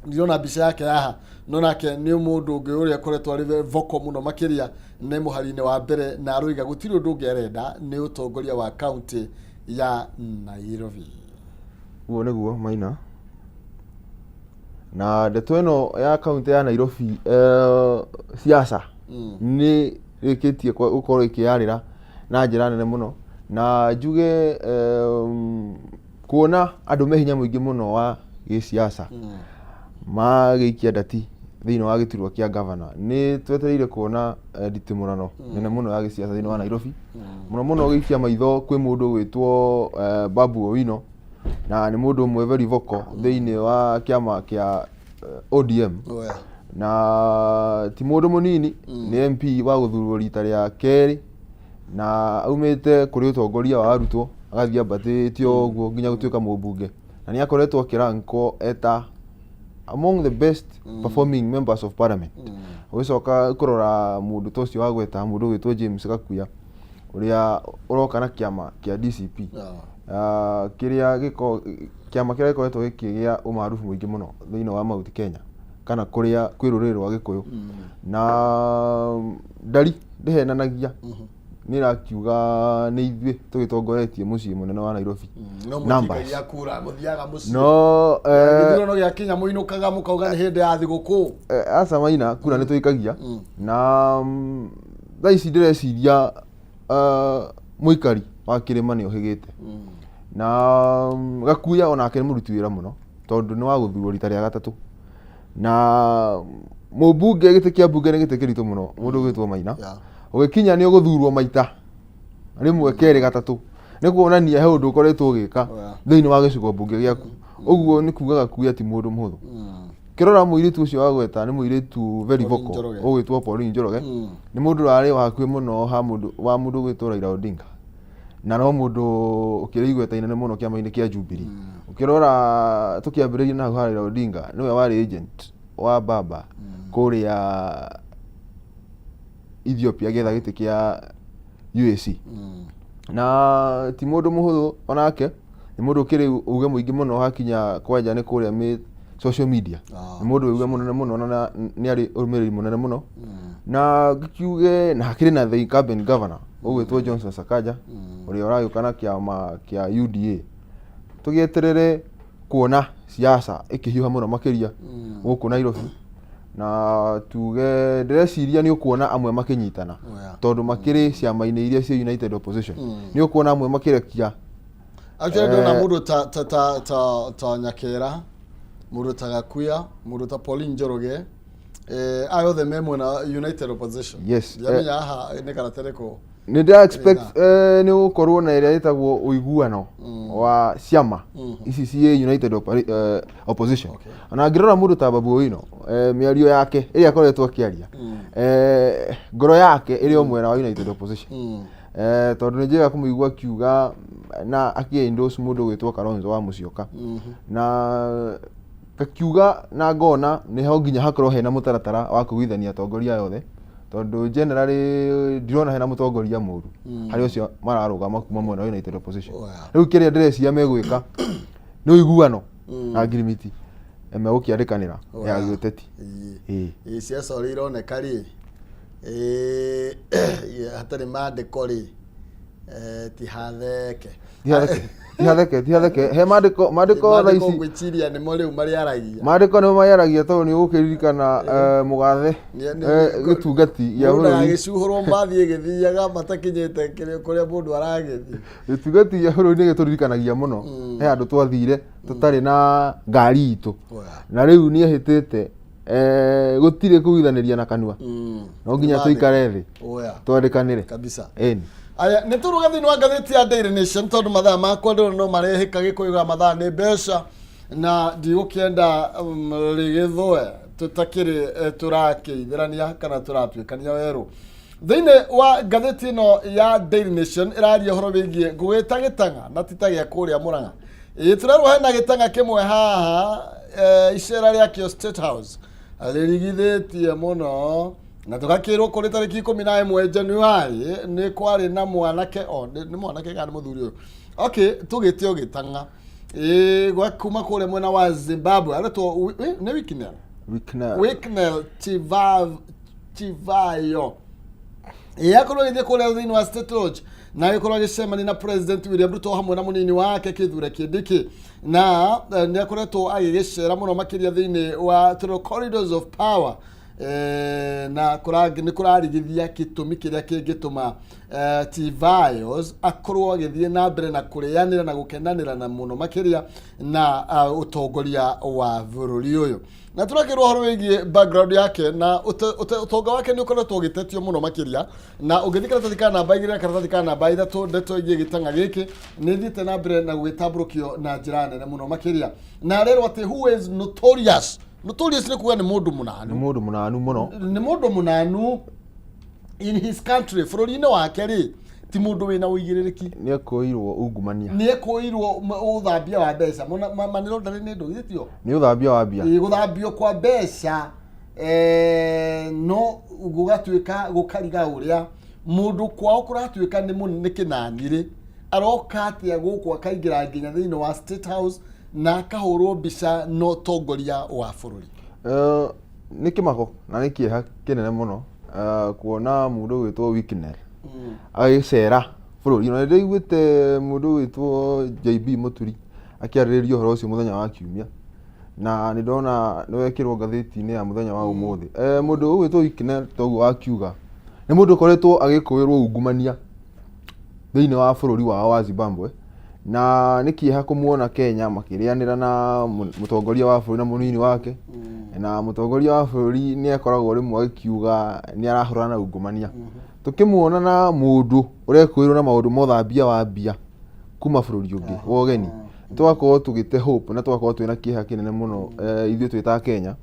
ndĩrona mbica yake haha no nake nĩ mũndũ ũngĩ ũrĩa akoretwo arĩ voko mũno makĩria nĩ mũhari-inĩ wa mbere na aroiga gũtirĩ ũndũ ũngĩ arenda nĩ ũtongoria wa kaunti ya Nairobi. Guo nĩguo Maina na ndeto ĩno ya kaunti ya Nairobi siasa nĩ rĩkĩtie gũkorwo ĩkĩarĩra na njĩra nene mũno na njuge kuona andũ me hinya mũingĩ mũno wa gĩsiasa magĩikia ndati thĩinĩ wa gĩturwa kĩa gavana nĩ twetereire kuona nditimũrano nene mũno ya gĩsiasa thĩinĩ wa Nairobi mũno mũno gĩikia maitho kwĩ mũndũ gwĩtwo Babu Owino na nĩ mũndũ ũmwe very vocal thĩinĩ wa kĩama kĩa ODM na ti mũndũ mũnini nĩ MP wa gũthurwo rita rĩa kerĩ na aumĩte kũrĩ ũtongoria wa arutwo agathiĩ ambatĩtio ũguo nginya gũtuĩka mũmbunge na nĩ akoretwo akĩrankwo eta among the best performing members of parliament. Ũgĩcoka kũrora mũndũ ta ũcio wa gweta mũndũ gwĩtwo James Gakuya ũrĩa ũroka na kĩama kĩa DCP kĩrĩa kĩama kĩrĩa gĩkoretwo gĩkĩgĩa ũmaarufu mũingĩ mũno thĩinĩ wa Mount Kenya kana kũrĩa kwĩ rũrĩrĩ rwa Gĩkũyũ na ndari ndĩhenanagia nĩ rakiuga nĩ ithuĩ tũgĩtongoretie mũciĩ mũnene wa Nairobi numbers no no gĩa Kenya mũinũkaga mũkauga nĩ hĩndĩ ya thigũkũ aca Maina kura nĩ tũikagia na thaa ici ndĩreciria mũikari wa kĩrĩma nĩ ohĩgĩte na Gakuya onake nĩ mũruti wĩra mũno tondũ nĩ wa gũthurwo rita rĩa gatatũ na mũmbunge gĩtĩ kĩa mbunge nĩ gĩtĩ kĩritũ mũno mũndũ gwĩtwo Maina ũgĩkinya nĩ ũgũthurwo maita rĩmwe kerĩ gatatũ nĩ kuonania he ũndũ ũkoretwo ũgĩka thĩinĩ wa gĩcigo mbunge gĩaku ũguo nĩ kuuga Gakuya ti mũndũ mũhũthũ kĩrora mũirĩtu ũcio wa gweta nĩ mũirĩtu very vocal ũgwĩtwo Pauline Njoroge nĩ mũndũ ũrarĩ hakuhĩ mũno wa mũndũ gwĩtwo Raila Odinga na no mũndũ ũkĩrĩ igweta inene mũno kĩama-inĩ kĩa Jubilee ũkĩrora tũkĩambĩrĩria na Raila Odinga nĩwe warĩ agent wa Baba kũrĩa Ethiopia getha gĩtĩ kĩa UAC na ti mũndũ mũhũthũ onake nĩ mũndũ ũkĩrĩ uge mũingĩ mũno hakinya kwanja nĩ kũrĩa social media nĩ mũndũ uge mũnene mũno na nĩ arĩ ũrũmĩrĩri mũnene mũno na gĩkiuge na hakĩrĩ na the incumbent governor ũgwĩtwo Johnson Sakaja ũrĩa ũragĩũka na kĩama kĩa UDA tũgĩeterere kuona siasa ĩkĩhiũha mũno makĩria gũkũ Nairobi na tuge ndĩreciria nĩ ũkuona amwe makĩnyitana tondũ makĩrĩ ciama-inĩ iria cia United Opposition nĩ ũkuona amwe makĩrekia actually ndona mundu ta Nyakera, mundu ta Gakuya, mundu ta Pauline Njoroge, ayo the memo na United Opposition. Yes. Yamenya aha ne karatereko. Ni da expect ni gukorwo na area itagwo uiguano wa ciama ici cie United Opposition. Ona ngirora mundu ta Babu Owino miario yake iria akoretwo akiaria ngoro yake iri omwera wa United Opposition. Tondu ni njega kumuigua kiuga na aki-endorse mundu gwitwo Kalonzo wa Musyoka na kakiuga na ngona ni ho nginya hakorwo hena mutaratara wa kuguithania atongoria yothe tondu generally ndirona hena mutongoria muru hari ucio mararugama kuma mwena wa United Opposition. Riu kiria ndireciria megwika ni uiguano na agreement megukiarikanira ya giuteti siasa uri ironeka ri hatari mandiko ri tihatheke he mandiko raisi ngwichiria ni mo riu mari aragia mandiko no mayaragia tondu ni ukiririkana mugathe gitungati ya buru agicuhurwo mbathi githiaga matakinyite kuria mundu aragithi gitungati ya buru ni gituririkanagia muno he andu twathire tutari na ngari itu na riu ni ahitite gutire kuithaniria na kanua no nginya tuikare thi twandikanire kabisa aya nä tå rå gathä-inä wa ngathä ti ya Daily Nation tondå mathaa makwa ndå no marehä ka gä kå yå mathaa nä mbeca na ndigå kä enda rä gä thåe tå takä rä tå rakä ithärania kana tå ratuä kania werå thä-inä wa ngathä ti ä no ya Daily Nation ä raria å horo wä giä ngå gä ta gä tanga na tita gä a kå rä a må ranga tå rerwo hena gä tanga kä mwe haha icera rä akio State House rä rigithä tie må no na tukakirwo kuri tariki 11 Januari ni kwari na mwanake ni mwanake kana muthuri uyu okay tugite ogitanga gwa kuma kure mwena wa Zimbabwe aretwo ne Wiknel Chivayo yakorwo githie kure thini wa State Lodge na yakorwo gicemani na President William Ruto hamwe na munini wake Kithure Kindiki na ni akoretwo agigicera muno makiria thini wa corridors of power na ni kurarigithia gitumi kiria kingituma Tivayos akorwo agithie na mbere na kurianira na gukenanira na muno makiria na utongoria wa bururi uyu na turakirwo horo wigie background yake na utonga wake ni ukoretwo gitetio muno makiria na ugithikira tathika namba igire karatathika namba ithatu ndeto igie gitanga giki ni thite na mbere na gwitamburukio na njira nene muno makiria na rero ati who is notorious ni kuga ni mundu munanu muno ni mundu munanu in his country bururi-ini wake ri ti mundu wina uigiririki ni ekoirwo ungumania ni ekoirwo uthambia wa mbeca maniro ndari ni ndugithitio ni uthambia wa mbia guthambio kwa mbeca no gugatuika gukariga uria mundu kwao kuratuika ni kinaniri aroka atia guku akaingira nginya thiini wa State House na kahurwo mbica no tongoria wa bururi ni kimako na ni kieha kinene muno kuona mundu gwitwo Wiknel agicera bururi no ndigwite mundu gwitwo JB Muturi akiariririo horo ucio muthenya wa kiumia na ni ndona ni wekirwo ngathiti-ini ya muthenya wa umuthi mundu gwitwo Wiknel toguo akiuga ni mundu koretwo agikuirwo ungumania thiini wa bururi wao wa Zimbabwe na nikiha kumuona Kenya makirianira na mutongoria wa bururi na munini wake na mutongoria wa bururi ni akoragwo rimwe akiuga ni arahurana na ungumania tukimuona na mundu urekwirwo na maundu mothambia wa mbia kuma bururi ungi wogeni twakorwo tugite hope na twakorwo twina kiha kinene muno ithuĩ twita Kenya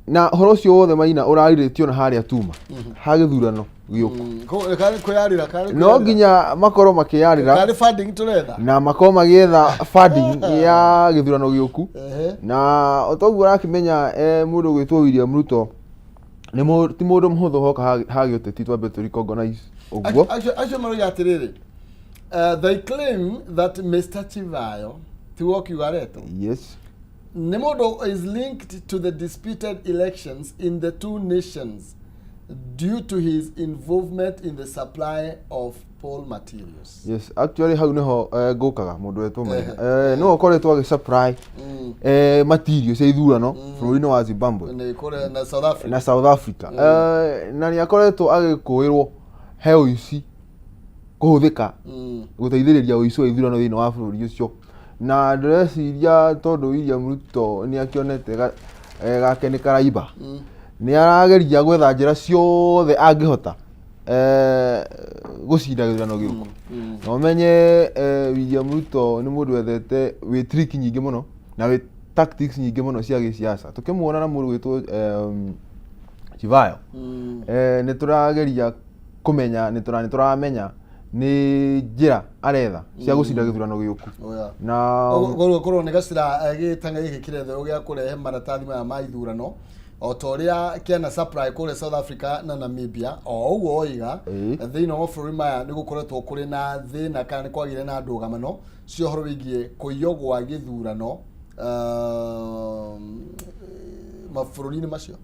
na horo cio wothe maina urariritio na haria tuma ha githurano giuku no nginya makorwo makiyarira na makorwo magietha funding ya githurano giuku na otoguo arakimenya mundu gwitwo William Ruto ti mundu muhuthu hoka ha giuteti twambe tu recognize uguo acio maroya atiriri they claim that Mr. Chivayo tiwokiugareto yes Nemodo is linked to the disputed elections in the two nations due to his involvement in the supply of poll materials. Yes, actually hau niho ngukaga mundu wetwo no okoretwo agi supply materials cia ithurano bururi-ini wa Zimbabwe na South Africa na ni akoretwo agikuirwo heo ici kuhuthika guteithiriria uici wa ithurano thiini wa bururi ucio na ndĩreciria tondu William Ruto ni akionete gake ni karaiba ni arageria gwetha njĩra ciothe angĩhota gucinda gĩthurano gĩũku na umenye William Ruto ni mũndũ wethete wĩ trick nyingĩ mũno na wĩ tactics nyingĩ mũno cia gĩciaca tukimuona na mũndũ witwo Chivayo ni turageria kumenya ni turamenya ni njĩra aretha cia gucinda gĩthurano gĩũku na korwo ni gacira gĩtanga gĩkĩ kĩretherwo gĩa kũrehe maratathi maya ma ithurano o ta ũrĩa kĩana supply kũrĩa South Africa na Namibia o ũguo oiga thĩinĩ wa bũrũri maya nĩ gũkoretwo kũrĩ na thĩna kana nĩ kwagĩire na ndũgamano cia ũhoro wĩgiĩ kũiywo gwa gĩthurano mabũrũri-inĩ macio.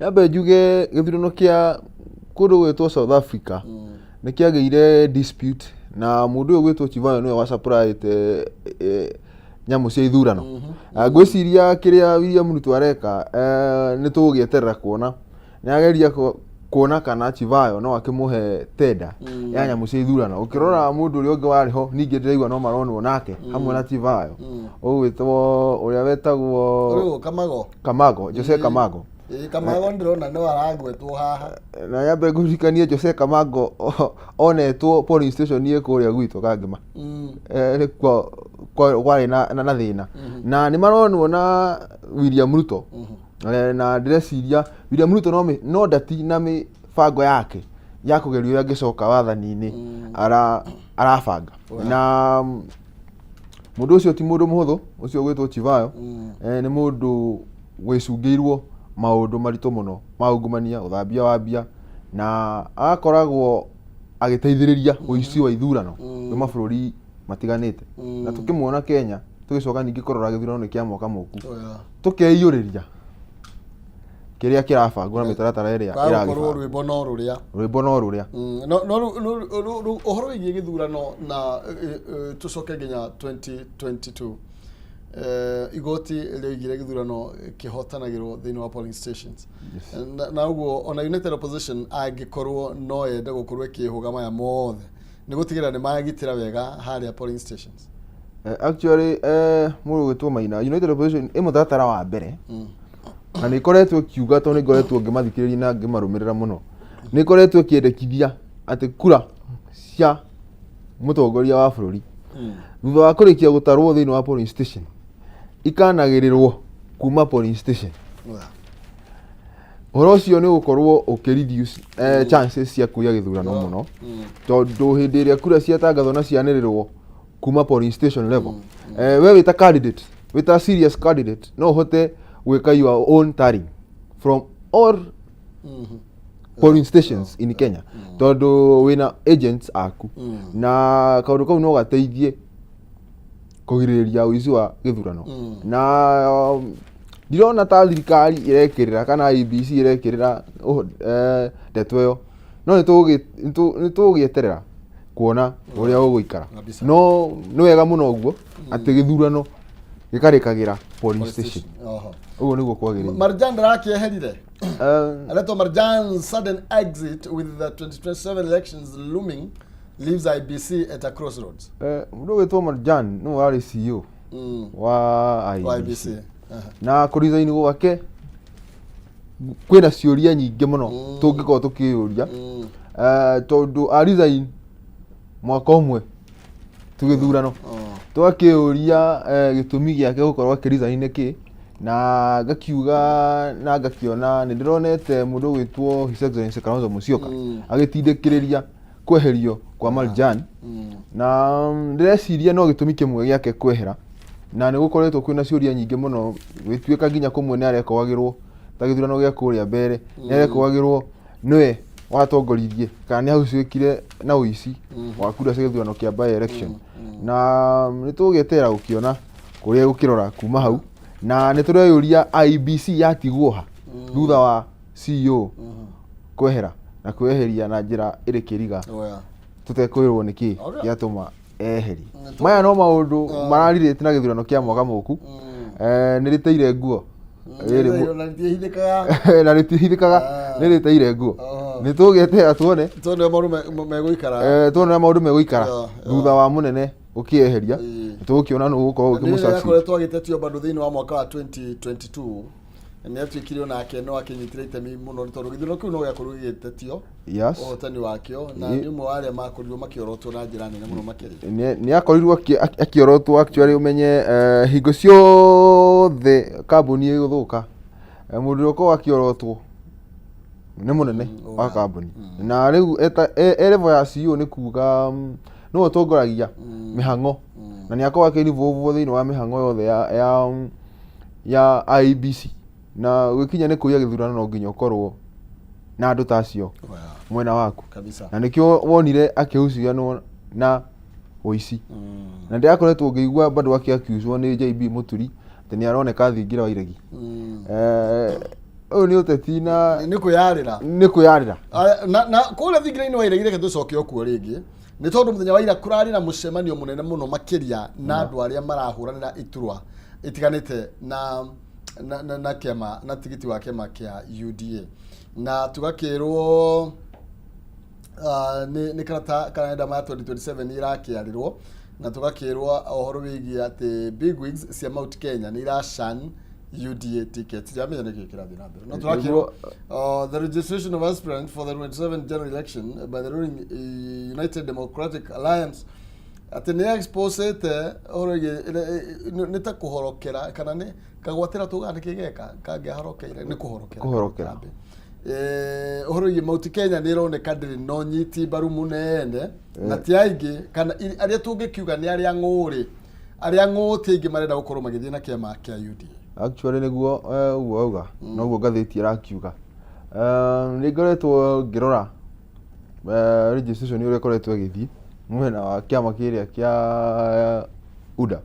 Nyambe njuge gĩthurano kĩa kũndũ gwĩtwo South Africa nĩ kĩagĩire dispute na mũndũ ũyũ gwĩtwo Chivayo nĩwe wa supply nyamu cia ithurano ngwĩciria kĩrĩa William Ruto areka nĩ tũgĩeterera kuona nĩ ageria kuona kana Chivayo no akĩmũhe tenda ya nyamu cia ithurano ũkĩrora mũndũ ũrĩa ũngĩ warĩ ho ningĩ ndĩraigua no maronwo nake hamwe na Chivayo ũgwĩtwo ũrĩa wetagwo Kamago Jose Kamago Kamago ndĩrona nĩ waragwetwo haha na nyambe ngũririkanie Jose Kamago onetwo polling station ye kũrĩa gwitũ Kangema kwarĩ na thĩna na nĩ maronwo na William Ruto na ndĩreciria William Ruto no ndati na mĩbango yake ya kũgeria ũrĩa angĩcoka wathani-inĩ arabanga na mũndũ ũcio ti mũndũ mũhũthũ ũcio gwĩtwo Chivayo nĩ mũndũ gwĩcungĩirwo maũndũ maritũ mũno maungumania uthambia wa mbia na akoragwo agĩteithĩrĩria ũici wa ithurano nĩ mabũrũri matiganĩte na tũkĩmuona Kenya tũgĩcoka ningĩ kũrora gĩthurano kĩa mwaka mũku tũkeiyũrĩria kĩrĩa kĩrabangwo na mĩtaratara ĩrĩa ĩragĩbangwo rwĩmbo no rũrĩa ũhoro wĩgiĩ gĩthurano na tũcoke nginya 2022 igoti rĩigire gĩthurano kĩhotanagĩrwo thĩinĩ wa polling stations na ũguo ona United Opposition angĩkorwo no yende gũkorwo ĩkĩhũga maya mothe nĩ gũtigĩrĩra nĩ magitĩra wega harĩa polling stations. Actually mũndũ gwĩtwo Maina United Opposition ĩmũtaratara wa mbere na nĩ ĩkoretwo ĩkiuga tondũ nĩ ĩkoretwo ngĩmathikĩrĩria na ngĩmarũmĩrĩra mũno nĩ ĩkoretwo ĩkĩendekithia atĩ kura cia mũtongoria wa bũrũri thutha wa kũrĩkia gũtarwo thĩinĩ wa polling station ikanagĩrĩrwo kuma polling station ũhoro ũcio nĩ ũgũkorwo ũkĩreduce chances cia kuoya gĩthurano mũno tondũ hĩndĩ ĩrĩa kura ciatangathwo na cianĩrĩrwo kuma polling station level we wĩta candidate wĩta serious candidate no ũhote gwĩka your own tallying from all polling stations in Kenya tondũ wĩna agents aku na kaũndũ kau no gateithie kũgirĩrĩria ũici wa gĩthurano na ndirona ta thirikari irekĩrĩra kana IEBC irekĩrĩra ndeto ĩyo no nĩ tũgĩeterera kuona ũrĩa ũgũikara no nĩ wega mũno ũguo atĩ gĩthurano gĩkarĩkagĩra polling station ũguo nĩguo kwagĩrĩire. Marjan ndarakĩeherire aretwo Marjan sudden exit with the 2027 elections looming leaves IEBC at a crossroads. Mũndũ wĩtwo Marjan nĩ warĩ CEO wa IEBC na kũresign gwake kwĩna ciũria nyingĩ mũno tũngĩkorwo tũkĩũria tondũ resign mwaka ũmwe tũgĩthurano twakĩũria gĩtũmi gĩake gũkorwo akĩresign nĩkĩ na ngakiuga na ngakĩona nĩ ndĩronete mũndũ wĩtwo His Excellency Kalonzo Musyoka agĩtindĩkĩrĩria kweherio kwa Marjan na ndĩreciria no gĩtũmi kĩmwe gĩake kwehera na nĩ gũkoretwo kwĩna ciũria nyingĩ mũno gĩtuĩka nginya kũmwe nĩ arekowagĩrwo ta gĩthurano gĩa kũrĩa mbere nĩ arekowagĩrwo nĩwe watongoririe kana nĩ ahucĩkire na ũici wa kura cia gĩthurano kĩa by election na nĩ tũgĩeterera gũkĩona kũrĩa gũkĩrora kuma hau na nĩ tũreyũria IEBC yatigwo ha thutha wa CEO kwehera na kweheria na njĩra ĩrĩ kĩriga tũtekwĩrwo nĩkĩ gĩatũma eheri. Maya no maũndũ mararirĩte na gĩthurano kĩa mwaka mũku nĩ rĩteire nguo na rĩtihithĩkaga nĩ rĩteire nguo Nĩ tũgĩeterera tuone maũndũ megũikara. Tuone maũndũ megũikara thutha wa mũnene ũkĩeheria. Tũgũkĩona nũ gũkorwo ũkĩmũsucceed. Akoretwo agĩtetio bado thĩinĩ wa mwaka wa 2022. Nĩ atuĩkire onake no akinyitire itemi mũno tondũ gĩthurano kĩu no gĩakorirwo gĩgĩtetio. Yes. Ũhotani wakĩo na nĩ ũmwe wa arĩa makorirwo makĩorotwo na njĩra nene mũno makĩria. Nĩ akorirwo akĩorotwo actually umenye hingo ciothe kambuni ĩgũthũka. Mũndũ ũrĩa ũkoragwo akĩorotwo nĩ mũnene wa kambuni. Na rĩu level ya CEO nĩ kuga no ũtongoragia mĩhang'o na nĩ akoragwo akĩinvolve thĩinĩ wa mĩhang'o yothe ya IEBC. Na gũkinya nĩ kũiya gĩthurano no nginya ũkorwo na andũ tacio mwena waku na nĩkĩo wonire akĩhucianwo na ũici na ndiakoretwo ngĩigua bado akĩaccused nĩ JB Mũturi atĩ nĩ aroneka thingira wa iregi. Ũyũ nĩ ũteti na nĩ kwĩyarĩra na kũrĩa thingira-inĩ wa iregi reke tũcoke okuo rĩngĩ nĩ tondũ mũthenya wa ira kũrarĩ na mũcemanio mũnene mũno makĩria na andũ arĩa marahũranĩra iturwa itiganĩte na kĩama na tigiti wa kĩama kĩa UDA na tugakĩrwo nĩ kana ndama ya 2027 irakĩarĩrwo na tugakĩrwo ũhoro wĩgiĩ atĩ big wigs cia Mount Kenya nĩ irashan UDA tickets. Jamii nĩ kĩrathi na mbere. No tugakĩrwo the registration of aspirants for the 27 general election by the ruling United Democratic Alliance atĩ nĩ exposete ũhoro nĩ ta kũhorokera kana nĩ kagwatĩra tũgana kĩgeka kangĩahorokeire nĩ kũhorokera. Ũhoro wĩgiĩ Mount Kenya nĩ ĩroneka ndĩrĩ no nyiti mbaru mũnene na ti aingĩ kana arĩa tũngĩkiuga nĩ arĩa ng'ũti aingĩ marenda gũkorwo magĩthiĩ na kĩama kĩa UDA. Actually nĩguo ũguo auga noguo ngathĩti ĩrakiuga. Nĩ ngoretwo ngĩrora registration ũrĩa ĩkoretwo ĩgĩthiĩ mwena wa kĩama kĩrĩa kĩa UDA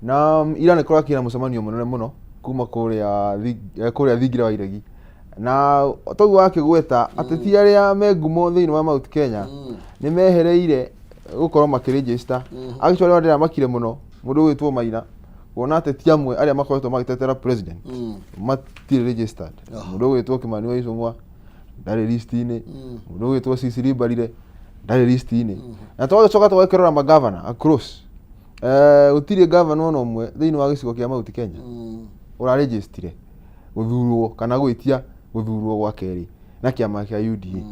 na ira nĩkorwo akĩna mũcemanio mũnene mũno kuma kũrĩa thingira wa iregi na toguo akĩgweta ateti arĩa me ngumo thĩinĩ wa Mount Kenya nĩ mehereire gũkorwo makĩregister. Actually ndĩra makire mũno mũndũ wĩtwo Maina kuona ateti amwe arĩa makoretwo magĩtetera president matirĩ registered. Mũndũ wĩtwo Kimani wa Icũng'wa ndarĩ list-inĩ, mũndũ wĩtwo Cicely Mbarire ndarĩ list-inĩ. Na twacoka tũgakĩrora magavana across gũtirĩ governor no ũmwe thĩinĩ wa gĩcigo kĩa Mount Kenya ũrarejistire gũthurwo kana gwĩtia gũthurwo gwa kerĩ na kĩama kĩa UDA.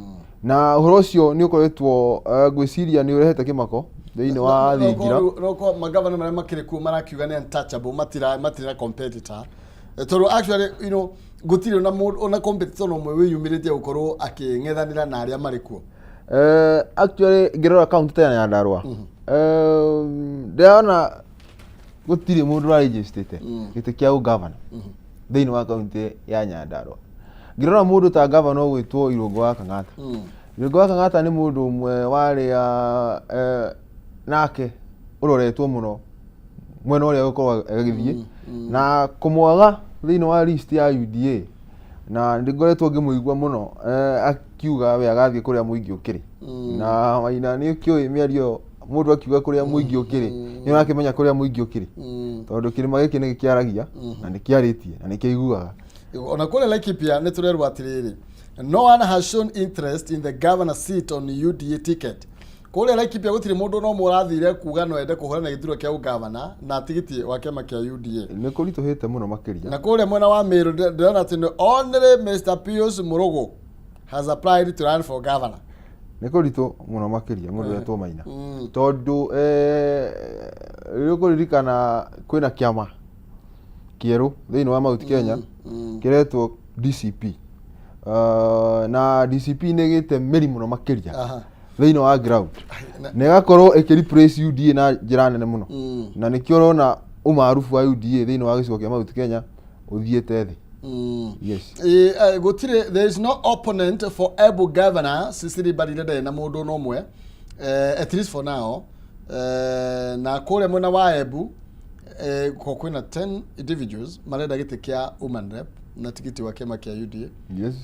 Na ũhoro ũcio nĩ ũkoretwo gwĩciria nĩ ũrehete kĩmako thĩinĩ wa thingira. No magavana marĩa makĩrĩ kuo marakiuga nĩ untouchable matirĩ na competitor. Tondũ actually gũtirĩ ona competitor no ũmwe wĩyumĩrĩtie gũkorwo akĩng'ethanĩra na arĩa marĩ kuo. Actually ngĩrora kaunti ta ya Nyandarua ndĩrona gũtirĩ mũndũ ũrarejistĩte gĩtĩ kĩa ũgavana thĩinĩ wa kaunti ya Nyandarua. Ngĩrora mũndũ ta gavana ũgwĩtwo Irũngũ wa Kang'ata. Irũngũ wa Kang'ata nĩ mũndũ ũmwe warĩa nake ũroretwo mũno mwena ũrĩa gũkorwo agĩthiĩ na kũmwaga thĩinĩ wa list ya UDA na ndĩngoretwo ngĩmũigua mũno akiuga we agathiĩ kũrĩa mũingĩ ũkĩrĩ na Maina nĩ kĩoĩ mĩario mũndũ akiuga kũrĩa mũingĩ ũkĩrĩ nĩ ũrakĩmenya kũrĩa mũingĩ ũkĩrĩ tondũ kĩrĩma gĩkĩ nĩ gĩkĩaragia na nĩ kĩarĩtie na nĩ kĩiguaga. Ona kũrĩa Laikipia nĩ tũrerwo atĩrĩrĩ, no one has shown interest in the governor seat on the UDA ticket. Kũrĩa Laikipia gũtirĩ mũndũ no mũrathire kuga no ende kũhũrana gĩthurano kĩa ũgavana na tigiti wa kĩama kĩa UDA. Nĩ kũritũhĩte mũno makĩria. Na kũrĩa mwena wa Meru ndĩrona atĩ only Mr. Pius Murugu has applied to run for governor. Nĩ kũritũ mũno makĩria mũndũ wetwo Maina. Tondũ rĩu kũririkana kwĩna kĩama kĩerũ thĩinĩ wa Mount Kenya kĩretwo DCP. Na DCP nĩ gĩte mĩri mũno makĩria thĩinĩ wa ground na ĩgakorwo ĩkĩreplace UDA na njĩra nene mũno na nĩkĩo ũrona ũmaarufu wa UDA thĩinĩ wa gĩcigo kĩa Mount Kenya ũthiĩte thĩ. Yes. There is no opponent for able governor Cicely Mbarire na mũndũ no ũmwe at least for now. Na kũrĩa mwena wa Embu kwĩna 10 individuals marenda gĩtĩ kĩa woman rep na tigiti wa kĩama kĩa UDA. Yes.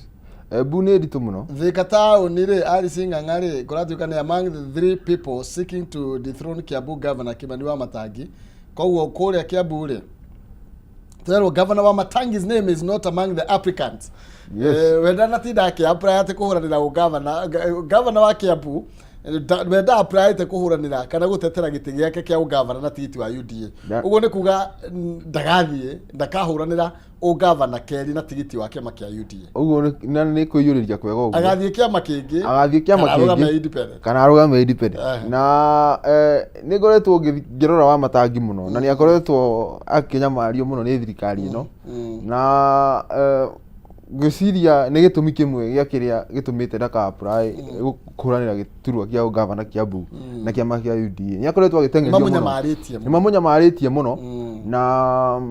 Embu nĩ nditũ mũno. Thika taũni rĩ Alice Ng'ang'a rĩ kũratuĩka nĩ among the 3 people seeking to dethrone Kiambu governor Kimani wa Matangi. Koguo kũrĩa Kiambu rĩ Tero governor wa Matangi's name is not among the applicants. Yes. Wenda natinda apply ate kuhuranira governor wa Kiambu wenda apply ate kuhuranira kana gutetera giti giake kia governor na tigiti wa UDA. Ugo ni kuga ndagathie ndakahuranira governor Keri na tigiti wa kiama kia UDA. Ugo ni kuiyuriria kwega ugo. Agathie kiama kingi. Kana arugame independent. Na ni ngoretwo ngirora wa Matangi muno na ni akoretwo akinyamario muno ni thirikari ino. Na gwiciria ni gitumi kimwe gia kiria gitumite ndaka apply kuranira giturwa kia governor Kiambu na kiama kia UDA. Ni akoretwo agitengerio muno. Ni mamunyamaritie muno na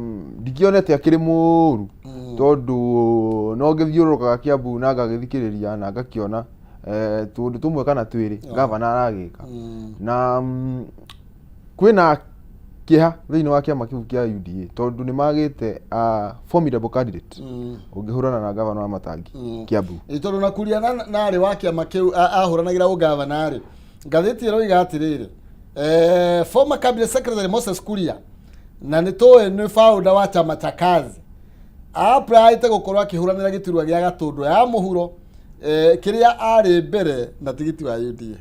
ndikionete akiri muru tondu no ngithiurukaga Kiambu na ngagithikiriria na ngakiona tundu tumwe kana twiri governor aragika na kwina kiha thiini wa kiama kiu kia UDA tondu ni magite formidable candidate ungihurana na governor wa Matangi Kiambu tondu na kuria na ari wa kiama kiu ahuranagira governor ri ngatheti ro igatirire former cabinet secretary Moses Kuria na nitoe ni founder wa chama cha kazi apraite gukorwa akihuranira giturwa gia gatundu ya muhuro kiria ari mbere na tigiti wa UDA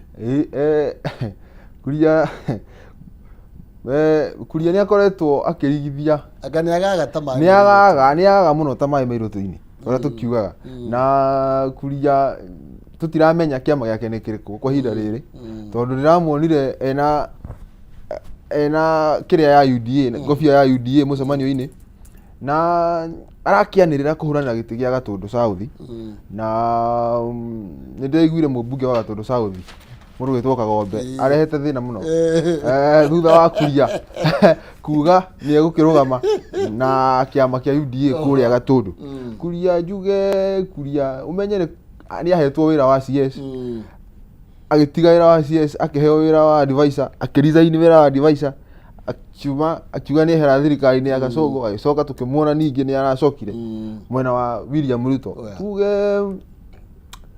Kuria ni akoretwo akirigithia agani agaga tamai ni agaga muno tamai mairutu-ini ora tukiugaga na Kuria tutiramenya kiama giake ni kiriku kwa hinda riri tondu ndiramuonire ena kiria ya UDA ngofia ya UDA mucemanio-ini na arakianirira kuhuranira giti gia Gatundu South na nindaiguire mubunge wa Gatundu South mundu witwo Kagombe arehete thina muno thutha wa Kuria kuga ni egukirugama na kiama kia UDA kuria Gatundu. Kuria njuge Kuria umenyere ni ahetwo wira wa CS agitiga wira wa CS akiheo wira wa advisor akirizaini wira wa advisor akiuga ni hera thirikari ni agacogo agicoka tukimuona ningi ni aracokire mwena wa William Ruto tuge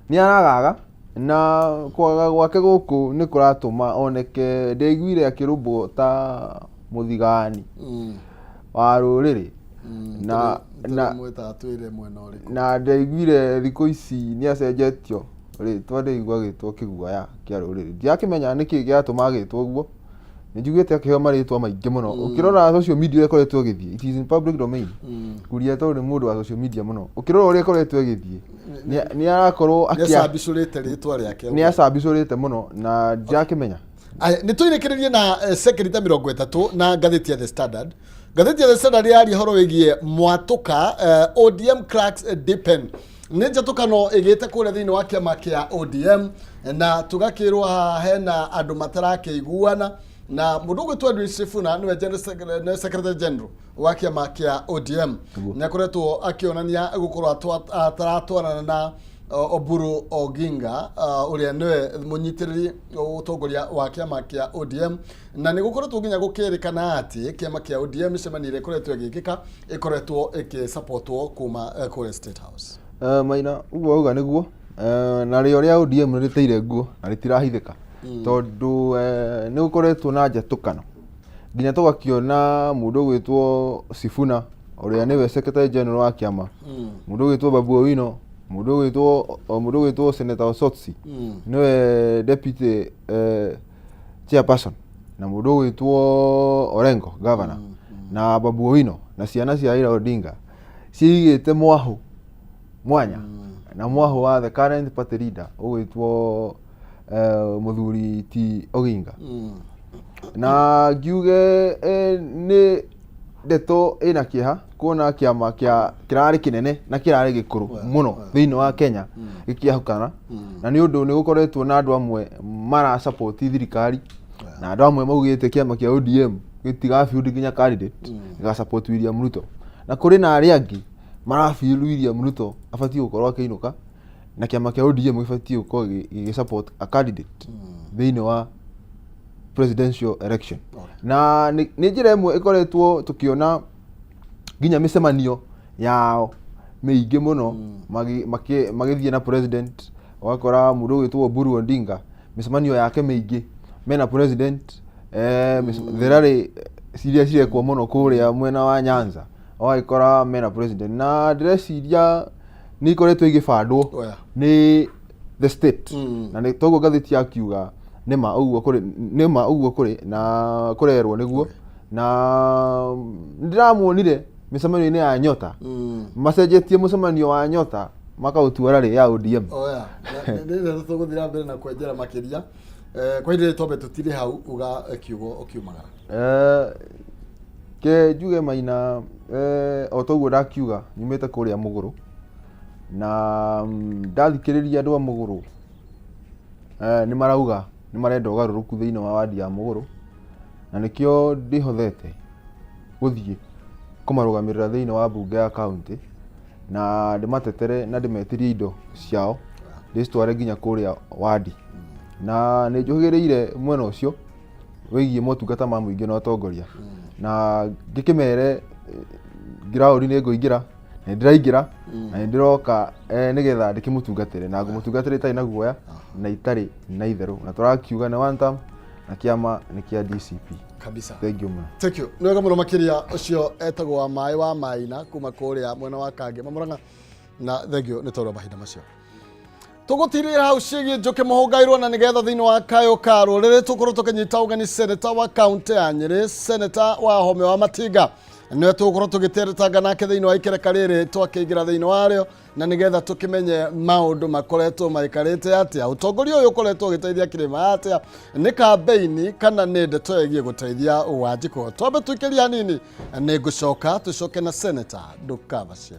ni aragaga na kwaga gwake guku ni kuratuma oneke ndeiguire akirumbo ta muthigani wa ruriri na ndeiguire thikũ ici ni acenjetio ritwa ndeigua gitwo kiguaya kia ruriri ndiakimenya niki giatuma gitwo guo njugite akiheo maritwa maingi muno ukirora social media ikoretwo githie it is in public domain Kuria tondu ni mundu wa social media muno ukirora uria ikoretwo githie ni arakorwo akiabicurite ritwa riake ni acabicurite muno na ndiakimenya ni tuirekererie na secretary 30 na gatheti ya The Standard. Gatheti ya The Standard yari horo wigie mwatuka ODM cracks depend ni njatukano igite kuria thiini wa kiama kia ODM na tugakirwo hena andu matarakeiguana na mundu gwitwo Edwin Sifuna niwe general secretary general wa kiama kia ODM ni akoretwo akionania gukorwo ataratwarana na Oburu Oginga uria niwe munyitiriri utongoria wa kiama kia ODM na ni gukoretwo nginya gukirikana ati kiama kia ODM cemanire ikoretwo igikika ikoretwo ikisupportwo kuma kule State House. Maina uga niguo na rio ria ODM riteire nguo na ritirahithika tondu ni gukoretwo na njatukano nginya tugakiona mundu gwitwo Sifuna uria niwe secretary general wa kiama mundu gwitwo Babu Owino mundu gwitwo Senator Osotsi niwe deputy chairperson na mundu gwitwo Orengo governor na Babu Owino na ciana cia Raila Odinga ciigite mwahu mwanya na mwahu wa the current party leader ugwitwo muthuri ti Oginga na ngiuge ni ndeto ina kiha kuona kiama kia kirari kinene na kirari gikuru muno thiini wa Kenya gikiahukana na ni undu ni gukoretwo na andu amwe mara support thirikari na andu amwe maugite kiama kia ODM gitigafield nginya candidate ga support William Ruto na kuri na ari angi marafield William Ruto afatie gukorwo akiinuka na kiama kia ODM gifatie gukorwo gi support a candidate thiini wa presidential election na ni njira imwe ikoretwo tukiona nginya micemanio yao miingi muno magithie na president wakora mundu gwitwo Oburu Odinga micemanio yake miingi mena president therari ciria cirekwo muno kuria mwena wa Nyanza oikora mena president na ndĩreciria nĩ ikoretwo igĩbandwo nĩ the state na nĩ toguo ngathĩti yakiuga nĩma ũguo kũrĩ na kũrerwo nĩguo na ndĩramuonire mĩcemanio-inĩ ya Nyota macenjetie mũcemanio wa Nyota makaũtua rarĩ ya ODM. Nĩ tũgũthira mbere na kwenjera makĩria kwa hĩndĩ tombe tũtirĩ hau uga kiugo ũkiumagara ke njuge Maina o toguo ndakiuga nyumĩte kũrĩa Mũgũrũ na ndathikĩrĩria andũ a Mũgũrũ nĩ marauga nĩ marenda ũgarũrũku thĩinĩ wa wadi ya Mũgũrũ na nĩkĩo ndĩhothete gũthiĩ kũmarũgamĩrĩra thĩinĩ wa bunge ya county na ndĩmatetere na ndĩmetirie indo ciao ndĩcitware nginya kũrĩa wadi na nĩ njuhĩrĩire mwena ũcio wĩgiĩ motungata ma mũingĩ na ũtongoria na ngĩkĩmere ground nĩ ngũingĩra na ndĩraingĩra na ndĩroka nĩgetha ndĩkĩmũtungatĩre na ngũmũtungatĩra itarĩ na guoya na itarĩ na itherũ na tũrakiuga nĩ one term na kĩama nĩ kĩa DCP kabisa. Thank you muno. Thank you. Nĩ wega mũno makĩria ũcio etagwo wa maĩ wa Maina kuma kũrĩa mwena wa Kange Mũrang'a na thank you nĩ tondũ mahinda macio tũgũtirĩra hau ciĩgiĩ Njũkĩ mũhũngairwo na nĩgetha thĩinĩ wa Kayo Karũ rĩrĩ tũkorwo tũkĩnyita ũgeni seneta wa kaunti ya Nyĩrĩ seneta wa Home wa Matinga nĩwe tũgũkorwo tũgĩteretanga nake thĩinĩ wa ikereka rĩrĩ twakĩingĩra thĩinĩ warĩo na nĩgetha tũkĩmenye maũndũ makoretwo maikarĩte atĩa ũtongoria ũyũ ũkoretwo ũgĩteithia kĩrĩma atĩa nĩ kambeini kana nĩ ndeto ĩgiĩ gũteithia Wanjikũ twambe tũikĩria hanini nĩ ngũcoka tũcoke na seneta ndũkavacie.